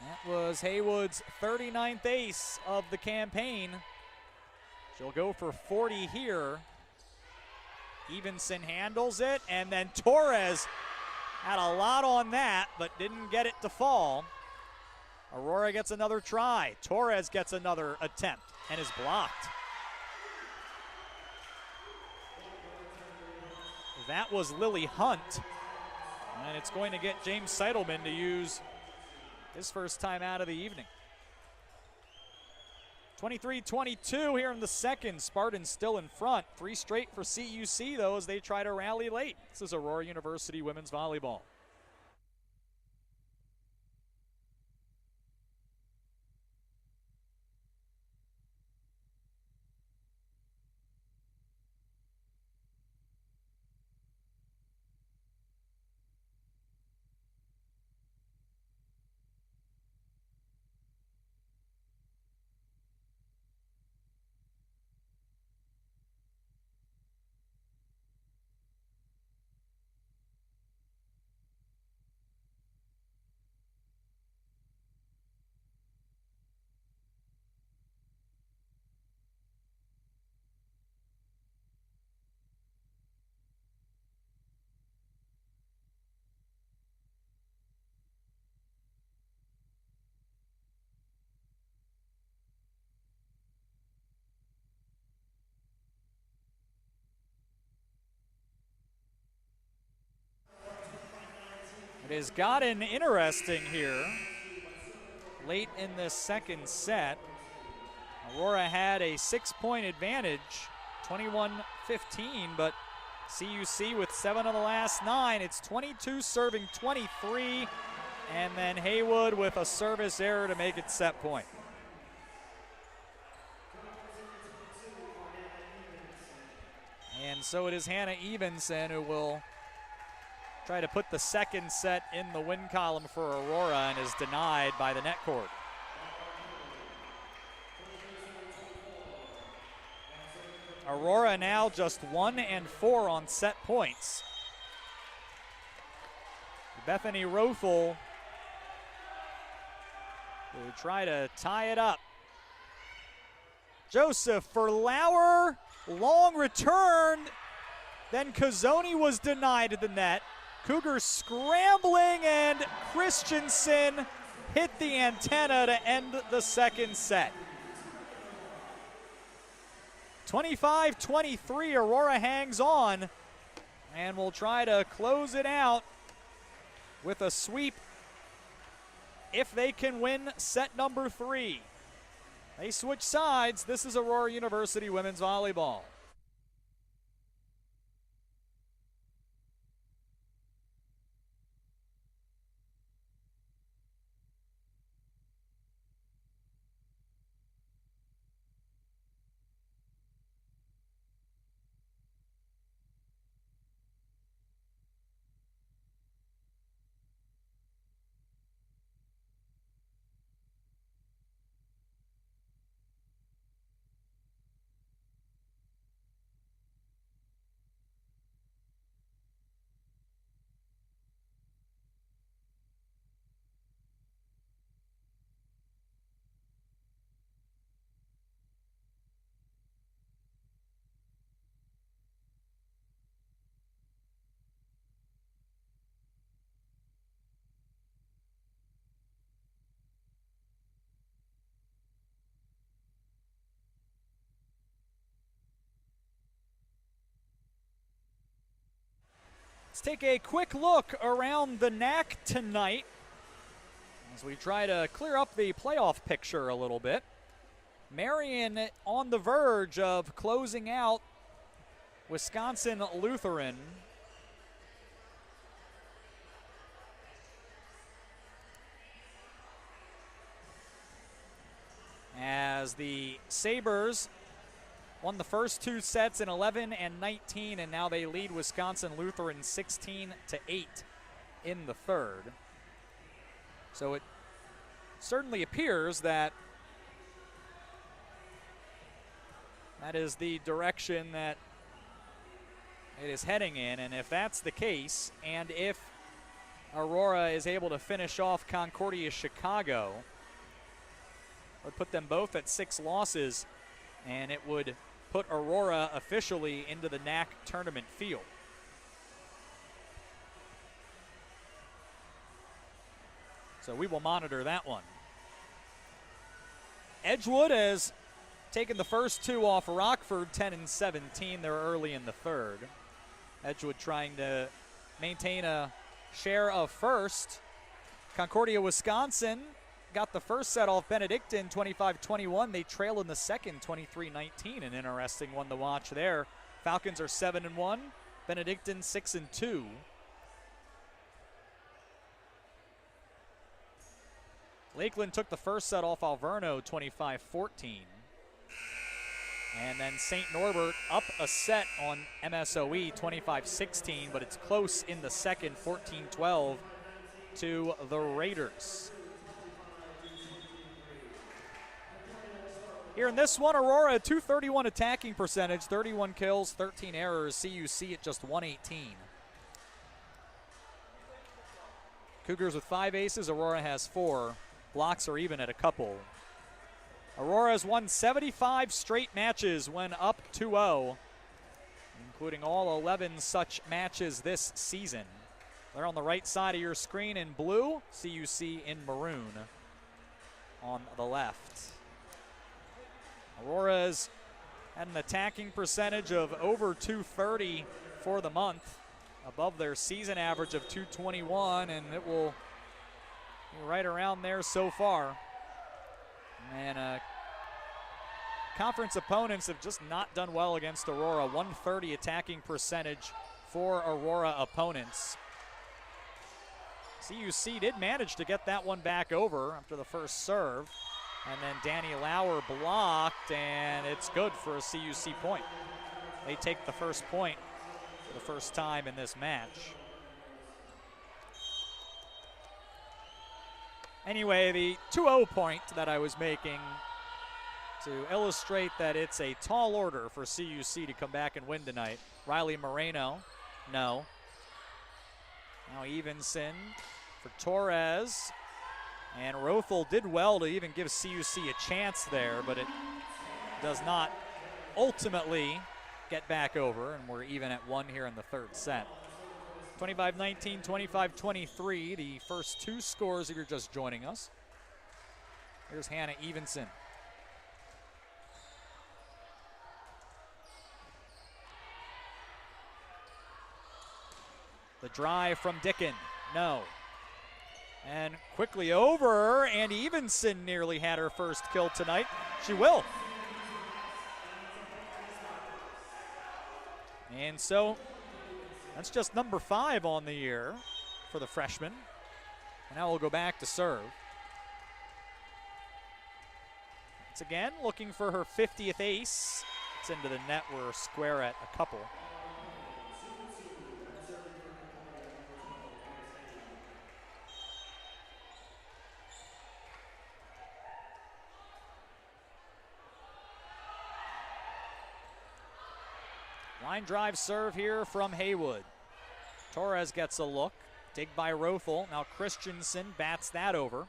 That was Haywood's 39th ace of the campaign. She'll go for 40 here. Evenson handles it, and then Torres had a lot on that, but didn't get it to fall. Aurora gets another try. Torres gets another attempt and is blocked. That was Lily Hunt, and it's going to get James Seidelman to use his first time out of the evening. 23-22 here in the second. Spartans still in front. 3 straight for CUC, though, as they try to rally late. This is Aurora University women's volleyball. It has gotten interesting here late in the second set. Aurora had a 6-point advantage, 21-15, but CUC with 7 of the last 9. It's 22 serving 23, and then Haywood with a service error to make it set point. And so it is Hannah Evenson who will try to put the second set in the win column for Aurora and is denied by the net cord. Aurora now just 1 and 4 on set points. Bethany Rothel will try to tie it up. Joseph for Lauer, long return, then Cazzoni was denied at the net. Cougars scrambling, and Christensen hit the antenna to end the second set. 25-23, Aurora hangs on and will try to close it out with a sweep if they can win set number 3. They switch sides. This is Aurora University women's volleyball. Let's take a quick look around the NAC tonight as we try to clear up the playoff picture a little bit. Marion on the verge of closing out Wisconsin Lutheran. As the Sabres won the first two sets in 11 and 19, and now they lead Wisconsin Lutheran 16-8 in the third. So it certainly appears that that is the direction that it is heading in, and if that's the case, and if Aurora is able to finish off Concordia Chicago, it would put them both at 6 losses, and it would put Aurora officially into the NAC tournament field. So we will monitor that one. Edgewood has taken the first two off Rockford, 10 and 17. They're early in the third. Edgewood trying to maintain a share of first. Concordia, Wisconsin got the first set off Benedictine 25-21. They trail in the second 23-19. An interesting one to watch there. Falcons are 7-1. Benedictine 6-2. Lakeland took the first set off Alverno 25-14. And then St. Norbert up a set on MSOE 25-16, but it's close in the second, 14-12 to the Raiders. Here in this one, Aurora, 231 attacking percentage, 31 kills, 13 errors, CUC at just 118. Cougars with 5 aces, Aurora has 4. Blocks are even at a couple. Aurora has won 75 straight matches when up 2-0, including all 11 such matches this season. They're on the right side of your screen in blue, CUC in maroon on the left. Aurora's had an attacking percentage of over 230 for the month, above their season average of 221, and it will be right around there so far. And conference opponents have just not done well against Aurora. 130 attacking percentage for Aurora opponents. CUC did manage to get that one back over after the first serve. And then Danny Lauer blocked, and it's good for a CUC point. They take the first point for the first time in this match. Anyway, the 2-0 point that I was making to illustrate that it's a tall order for CUC to come back and win tonight. Riley Moreno, no. Now Evenson for Torres. And Rothel did well to even give CUC a chance there, but it does not ultimately get back over, and we're even at 1 here in the third set. 25-19, 25-23, the first two scores if you're just joining us. Here's Hannah Evenson. The drive from Dickin, no. And quickly over, and Evenson nearly had her first kill tonight. She will. And so that's just number 5 on the year for the freshman. And now we'll go back to serve. Once again, looking for her 50th ace. It's into the net. We're square at a couple. Line drive serve here from Haywood. Torres gets a look. Dig by Rothel. Now Christensen bats that over.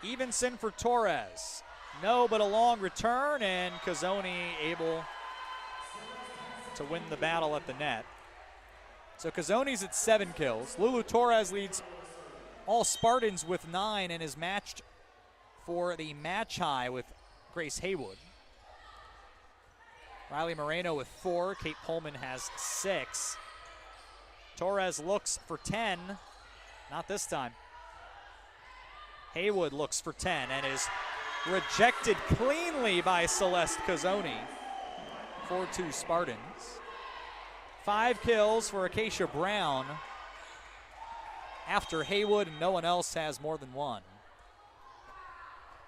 Evenson for Torres. No, but a long return, and Cazzoni able to win the battle at the net. So Cazzoni's at 7 kills. Lulu Torres leads all Spartans with 9 and is matched for the match high with Grace Haywood. Riley Moreno with 4. Kate Pullman has 6. Torres looks for 10. Not this time. Haywood looks for 10 and is rejected cleanly by Celeste Cazzoni. 4-2 Spartans. 5 kills for Acacia Brown after Haywood, and no one else has more than 1.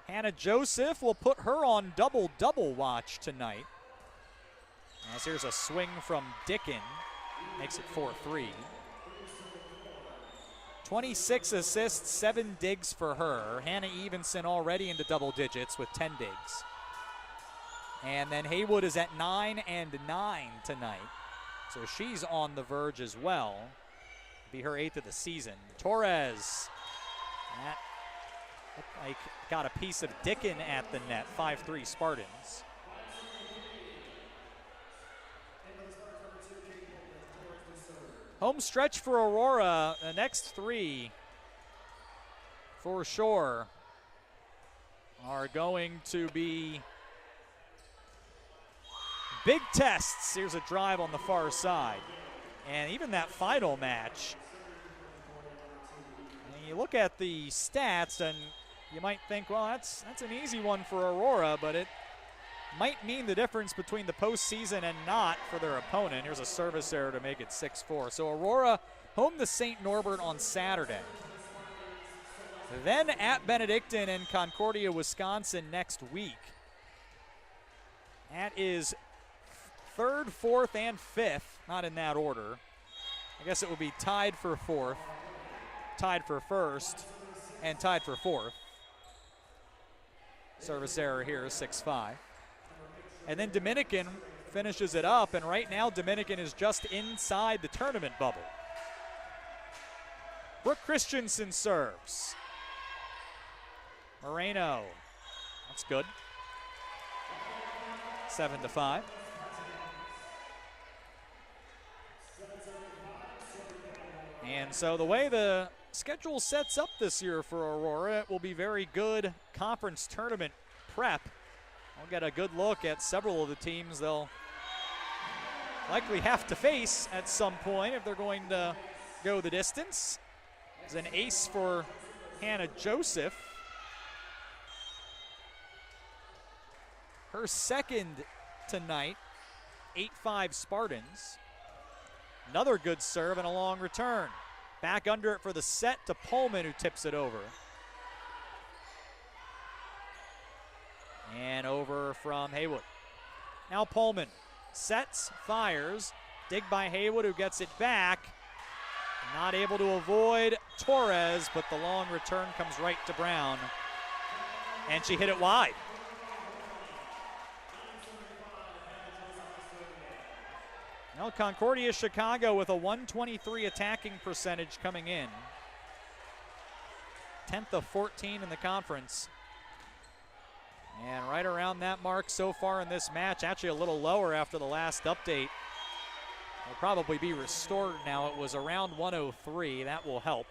Hannah Joseph will put her on double-double watch tonight. As here's a swing from Dickin, makes it 4-3. 26 assists, 7 digs for her. Hannah Evenson already into double digits with 10 digs. And then Haywood is at 9 and 9 tonight. So she's on the verge as well. Be her 8th of the season. Torres, that looked like got a piece of Dickin at the net. 5-3 Spartans. Home stretch for Aurora. The next 3 for sure are going to be big tests. Here's a drive on the far side. And even that final match, and you look at the stats and you might think, well, that's an easy one for Aurora, but it might mean the difference between the postseason and not for their opponent. Here's a service error to make it 6-4. So Aurora home to St. Norbert on Saturday. Then at Benedictine and Concordia, Wisconsin next week. That is 3rd, 4th, and 5th, not in that order. I guess it would be tied for 4th, tied for 1st, and tied for 4th. Service error here, 6-5. And then Dominican finishes it up, and right now Dominican is just inside the tournament bubble. Brooke Christensen serves. Moreno, that's good. 7-5. And so the way the schedule sets up this year for Aurora, it will be very good conference tournament prep. We'll get a good look at several of the teams they'll likely have to face at some point if they're going to go the distance. There's an ace for Hannah Joseph. Her second tonight, 8-5 Spartans. Another good serve and a long return. Back under it for the set to Pullman, who tips it over. And over from Haywood. Now Pullman sets, fires. Dig by Haywood, who gets it back. Not able to avoid Torres, but the long return comes right to Brown. And she hit it wide. Now Concordia Chicago with a 123 attacking percentage coming in. 10th of 14 in the conference. And right around that mark so far in this match, actually a little lower after the last update. Will probably be restored now. It was around 103. That will help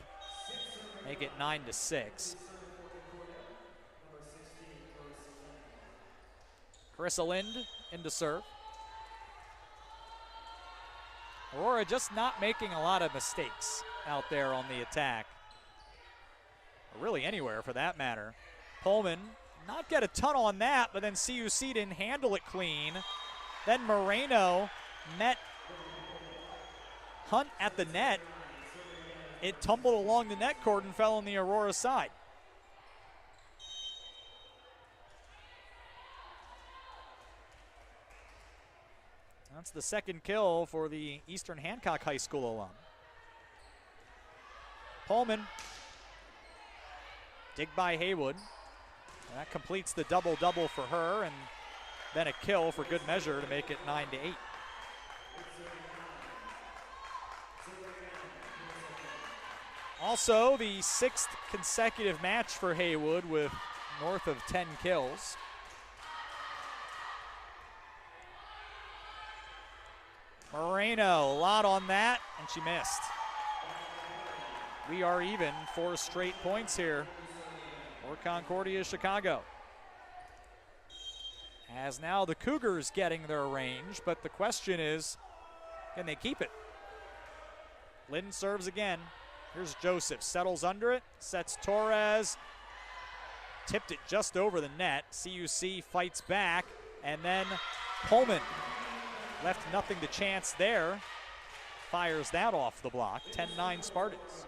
make it 9-6. Carissa Lind into serve. Aurora just not making a lot of mistakes out there on the attack. Or really anywhere for that matter. Pullman not get a ton on that, but then CUC didn't handle it clean. Then Moreno met Hunt at the net. It tumbled along the net cord and fell on the Aurora side. That's the second kill for the Eastern Hancock High School alum. Pullman, dig by Haywood. And that completes the double-double for her, and then a kill for good measure to make it 9-8. Also, the 6th consecutive match for Haywood with north of 10 kills. Moreno, a lot on that, and she missed. We are even 4 straight points here for Concordia Chicago. As now the Cougars getting their range, but the question is, can they keep it? Lynn serves again. Here's Joseph, settles under it, sets Torres, tipped it just over the net. CUC fights back, and then Pullman left nothing to chance there. Fires that off the block, 10-9 Spartans.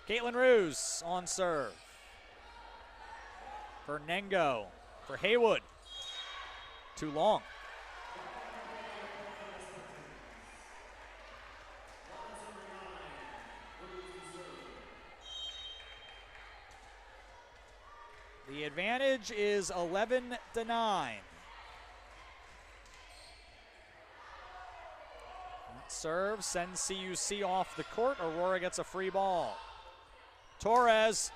Caitlin Ruse on serve. For Nengo, for Haywood. Too long. The advantage is 11-9. Serve sends CUC off the court. Aurora gets a free ball. Torres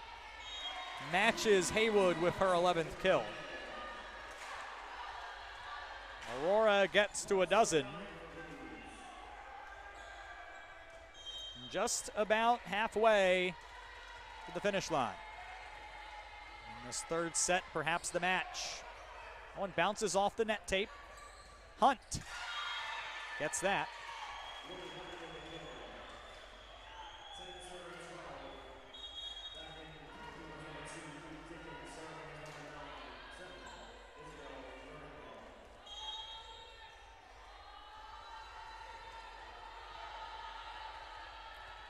matches Haywood with her 11th kill. Aurora gets to a dozen. Just about halfway to the finish line. In this third set, perhaps the match. One bounces off the net tape. Hunt gets that.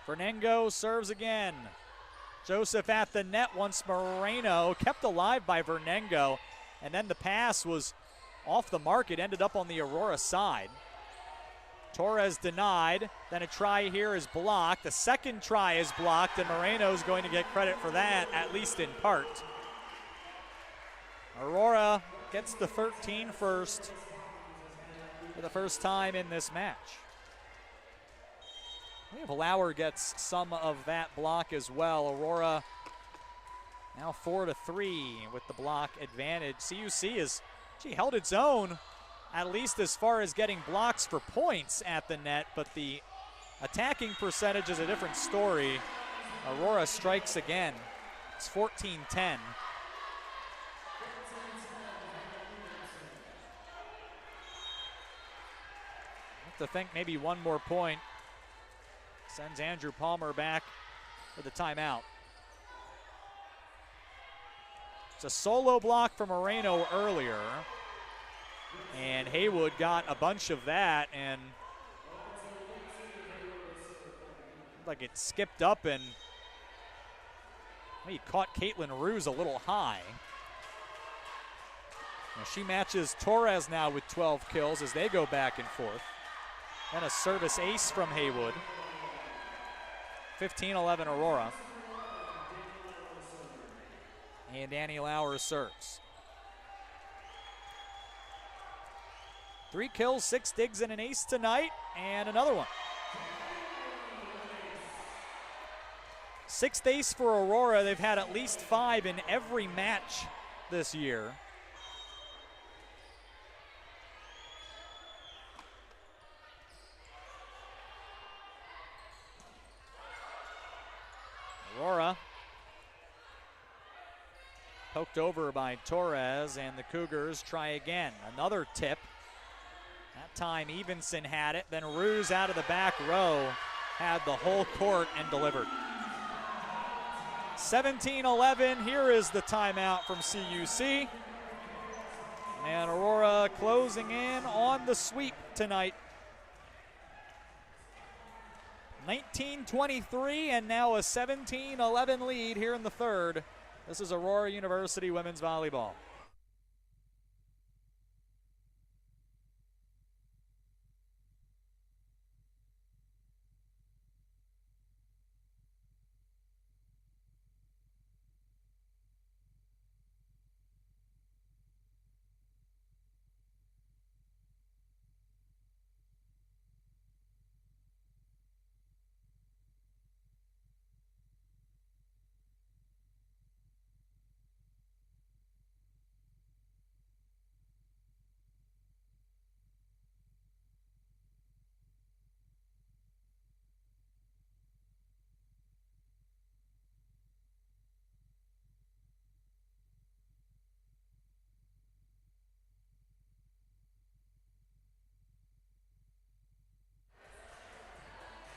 Fernengo serves again. Joseph at the net once Moreno, kept alive by Vernengo, and then the pass was off the mark. It ended up on the Aurora side. Torres denied, then a try here is blocked. The second try is blocked, and Moreno's going to get credit for that, at least in part. Aurora gets the 13 first for the first time in this match. I believe Lauer gets some of that block as well. Aurora now 4-3 with the block advantage. CUC has held its own, at least as far as getting blocks for points at the net, but the attacking percentage is a different story. Aurora strikes again. It's 14-10. I have to think maybe one more point sends Andrew Palmer back for the timeout. It's a solo block from Moreno earlier, and Haywood got a bunch of that, and like it skipped up and he caught Caitlin Ruse a little high. Now she matches Torres now with 12 kills as they go back and forth. And a service ace from Haywood. 15-11 Aurora. And Annie Lauer serves. 3 kills, 6 digs, and an ace tonight, and another one. 6th ace for Aurora. They've had at least 5 in every match this year. Aurora poked over by Torres, and the Cougars try again. Another tip. That time Evenson had it, then Ruse out of the back row had the whole court and delivered. 17-11, here is the timeout from CUC. And Aurora closing in on the sweep tonight. 19-23 and now a 17-11 lead here in the third. This is Aurora University Women's Volleyball.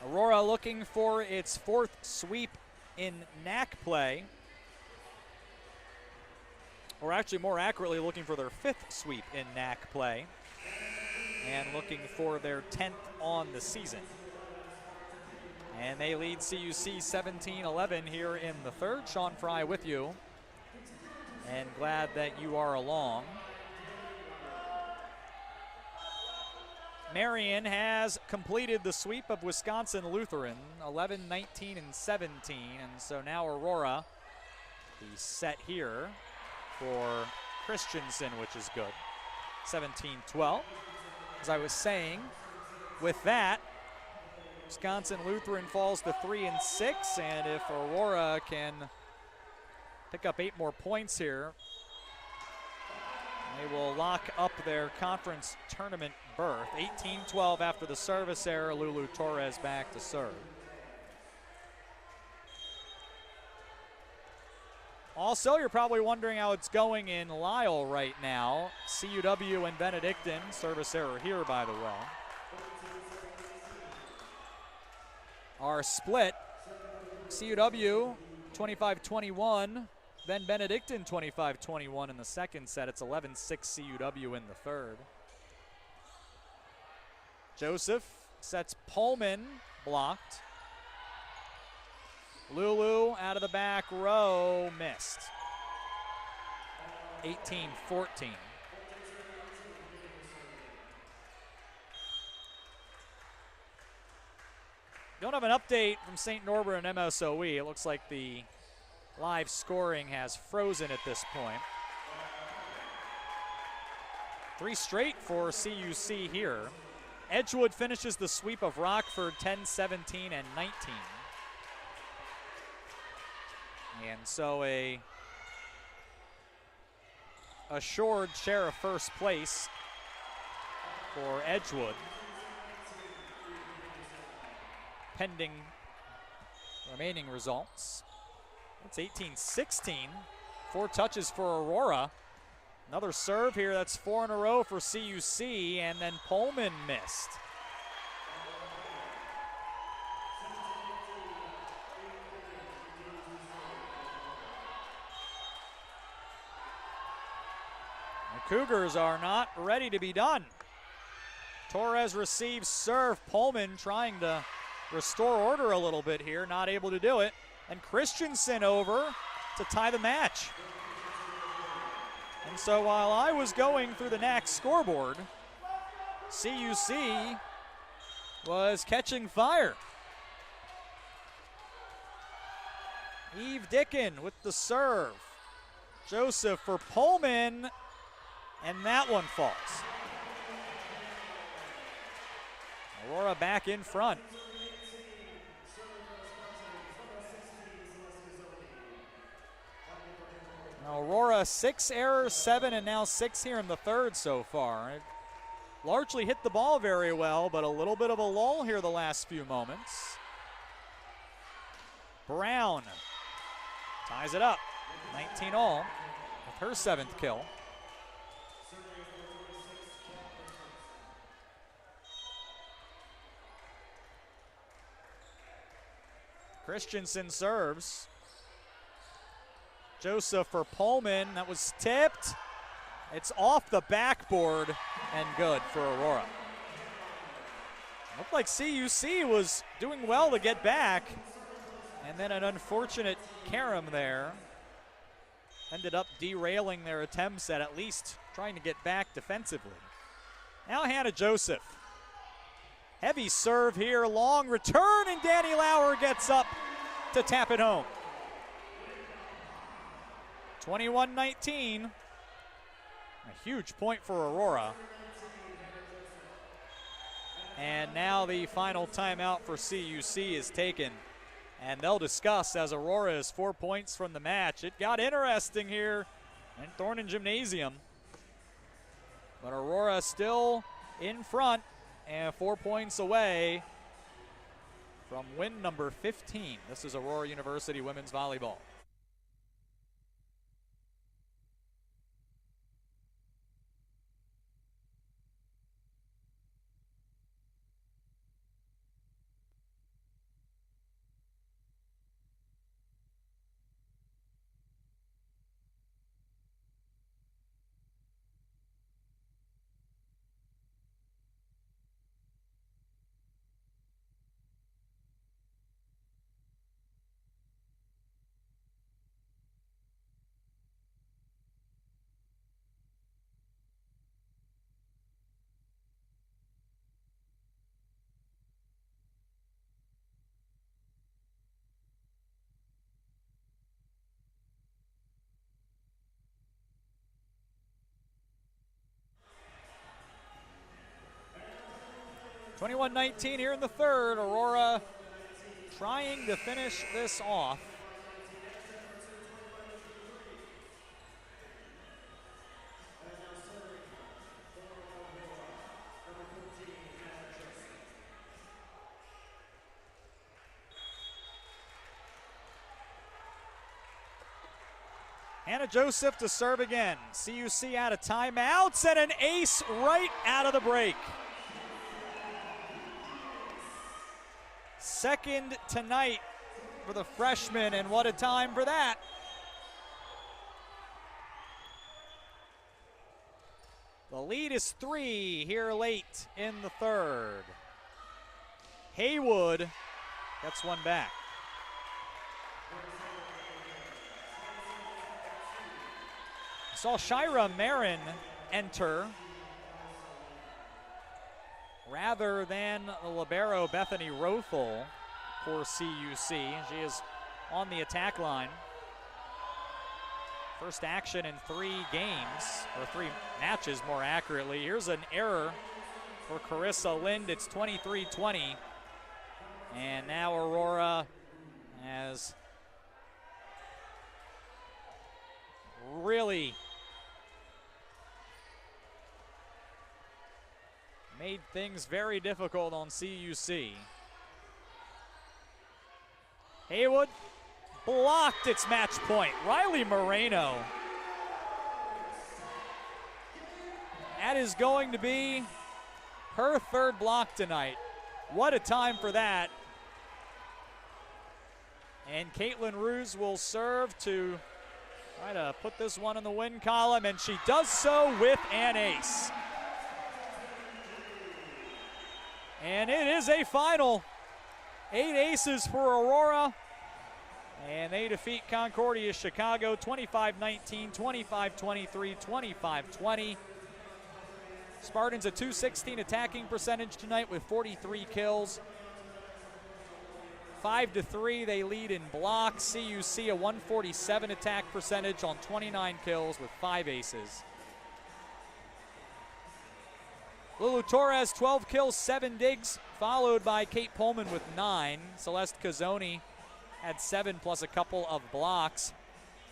Aurora looking for its 4th sweep in NAC play. Or actually, more accurately, looking for their 5th sweep in NAC play. And looking for their 10th on the season. And they lead CUC 17-11 here in the 3rd. Sean Fry with you. And glad that you are along. Marion has completed the sweep of Wisconsin Lutheran, 11, 19, and 17. And so now Aurora, the set here for Christensen, which is good, 17-12. As I was saying, with that, Wisconsin Lutheran falls to 3-6, and if Aurora can pick up 8 more points here, they will lock up their conference tournament berth. 18-12 after the service error. Lulu Torres back to serve. Also, you're probably wondering how it's going in Lisle right now. CUW and Benedictine. Service error here, by the way. Are split. CUW 25-21. Then Benedictine 25-21 in the second set. It's 11-6 CUW in the third. Joseph sets Pullman, blocked. Lulu out of the back row, missed. 18-14. Don't have an update from St. Norbert and MSOE. It looks like the live scoring has frozen at this point. 3 straight for CUC here. Edgewood finishes the sweep of Rockford 10-17 and 19. And so a assured share of first place for Edgewood, pending remaining results. It's 18-16. 4 touches for Aurora. Another serve here. That's 4 in a row for CUC, and then Pullman missed. The Cougars are not ready to be done. Torres receives serve. Pullman trying to restore order a little bit here, not able to do it. And Christensen over to tie the match. And so while I was going through the NAC scoreboard, CUC was catching fire. Eve Dickin with the serve. Joseph for Pullman, and that one falls. Aurora back in front. Aurora 6 errors, 7, and now 6 here in the third so far. It largely hit the ball very well, but a little bit of a lull here the last few moments. Brown ties it up, 19 all, with her 7th kill. Christensen serves. Joseph for Pullman, that was tipped. It's off the backboard and good for Aurora. Looked like CUC was doing well to get back, and then an unfortunate carom there ended up derailing their attempts at least trying to get back defensively. Now Hannah Joseph. Heavy serve here, long return, and Danny Lauer gets up to tap it home. 21-19, a huge point for Aurora. And now the final timeout for CUC is taken, and they'll discuss as Aurora is 4 points from the match. It got interesting here in Thornton Gymnasium, but Aurora still in front and 4 points away from win number 15. This is Aurora University women's volleyball. 21-19 here in the third. Aurora trying to finish this off. Hannah Joseph to serve again. CUC out of timeouts and an ace right out of the break. Second tonight for the freshman, and what a time for that. The lead is 3 here late in the third. Haywood gets one back. Saw Shira Marin enter rather than the libero Bethany Rothel for CUC. She is on the attack line. First action in 3 games, or 3 matches more accurately. Here's an error for Carissa Lind. It's 23-20. And now Aurora has really made things very difficult on CUC. Haywood blocked its match point. Riley Moreno. That is going to be her third block tonight. What a time for that. And Caitlin Ruse will serve to try to put this one in the win column, and she does so with an ace. And it is a final. 8 aces for Aurora. And they defeat Concordia Chicago 25-19, 25-23, 25-20. Spartans a .216 attacking percentage tonight with 43 kills. 5-3 they lead in blocks. CUC a .147 attack percentage on 29 kills with 5 aces. Lulu Torres, 12 kills, 7 digs, followed by Kate Pullman with 9. Celeste Cazzoni had 7 plus a couple of blocks.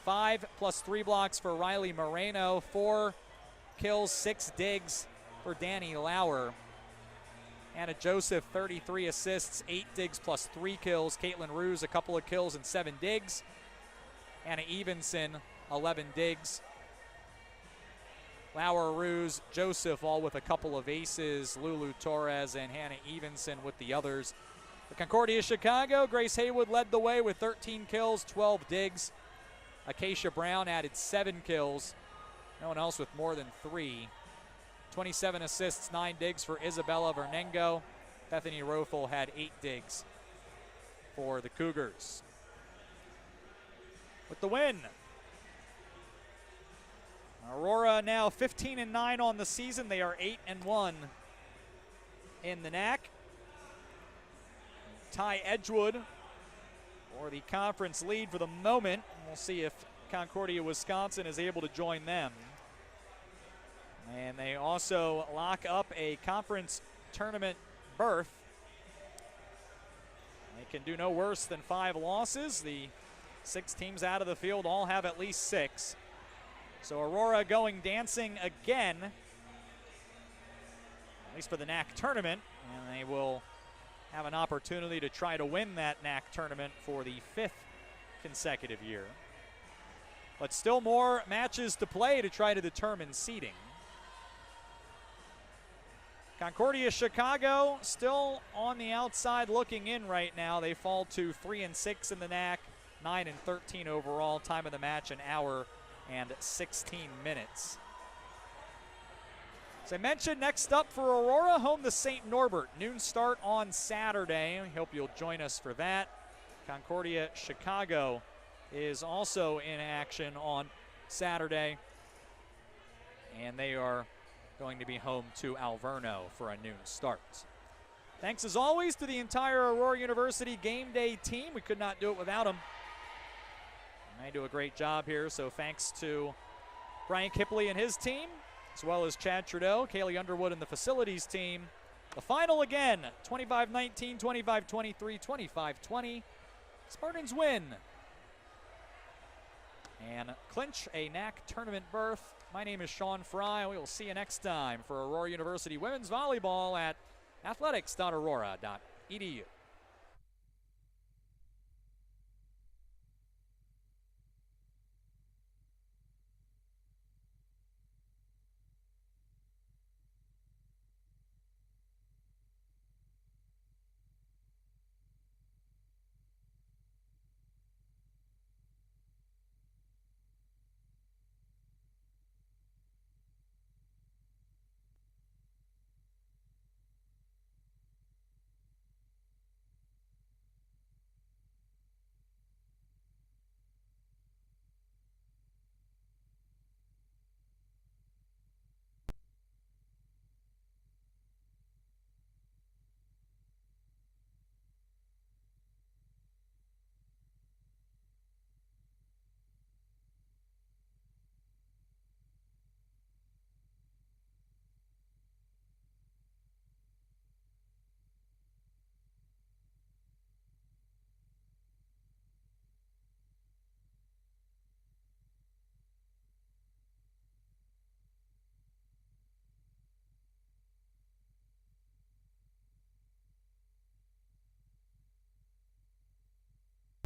5 plus 3 blocks for Riley Moreno. 4 kills, 6 digs for Danny Lauer. Anna Joseph, 33 assists, 8 digs plus 3 kills. Caitlin Ruse, a couple of kills and 7 digs. Anna Evenson, 11 digs. Lauer, Ruse, Joseph all with a couple of aces. Lulu Torres and Hannah Evenson with the others. For Concordia Chicago, Grace Haywood led the way with 13 kills, 12 digs. Acacia Brown added 7 kills. No one else with more than 3. 27 assists, 9 digs for Isabella Vernengo. Bethany Rothel had 8 digs for the Cougars. With the win, Aurora now 15-9 on the season. They are 8-1 in the NAC. Ty Edgewood for the conference lead for the moment. We'll see if Concordia, Wisconsin is able to join them. And they also lock up a conference tournament berth. They can do no worse than 5 losses. The 6 teams out of the field all have at least 6. So Aurora going dancing again, at least for the NAC tournament, and they will have an opportunity to try to win that NAC tournament for the 5th consecutive year. But still more matches to play to try to determine seeding. Concordia Chicago still on the outside looking in right now. They fall to 3-6 in the NAC, 9-13 overall. Time of the match, an hour and 16 minutes. As I mentioned, next up for Aurora, home to St. Norbert. Noon start on Saturday. I hope you'll join us for that. Concordia Chicago is also in action on Saturday, and they are going to be home to Alverno for a noon start. Thanks as always to the entire Aurora University game day team. We could not do it without them. They do a great job here, so thanks to Brian Kipley and his team, as well as Chad Trudeau, Kaylee Underwood and the facilities team, The final again, 25-19, 25-23, 25-20. Spartans win and clinch a NAC tournament berth. My name is Sean Fry. We will see you next time for Aurora University Women's Volleyball at athletics.aurora.edu.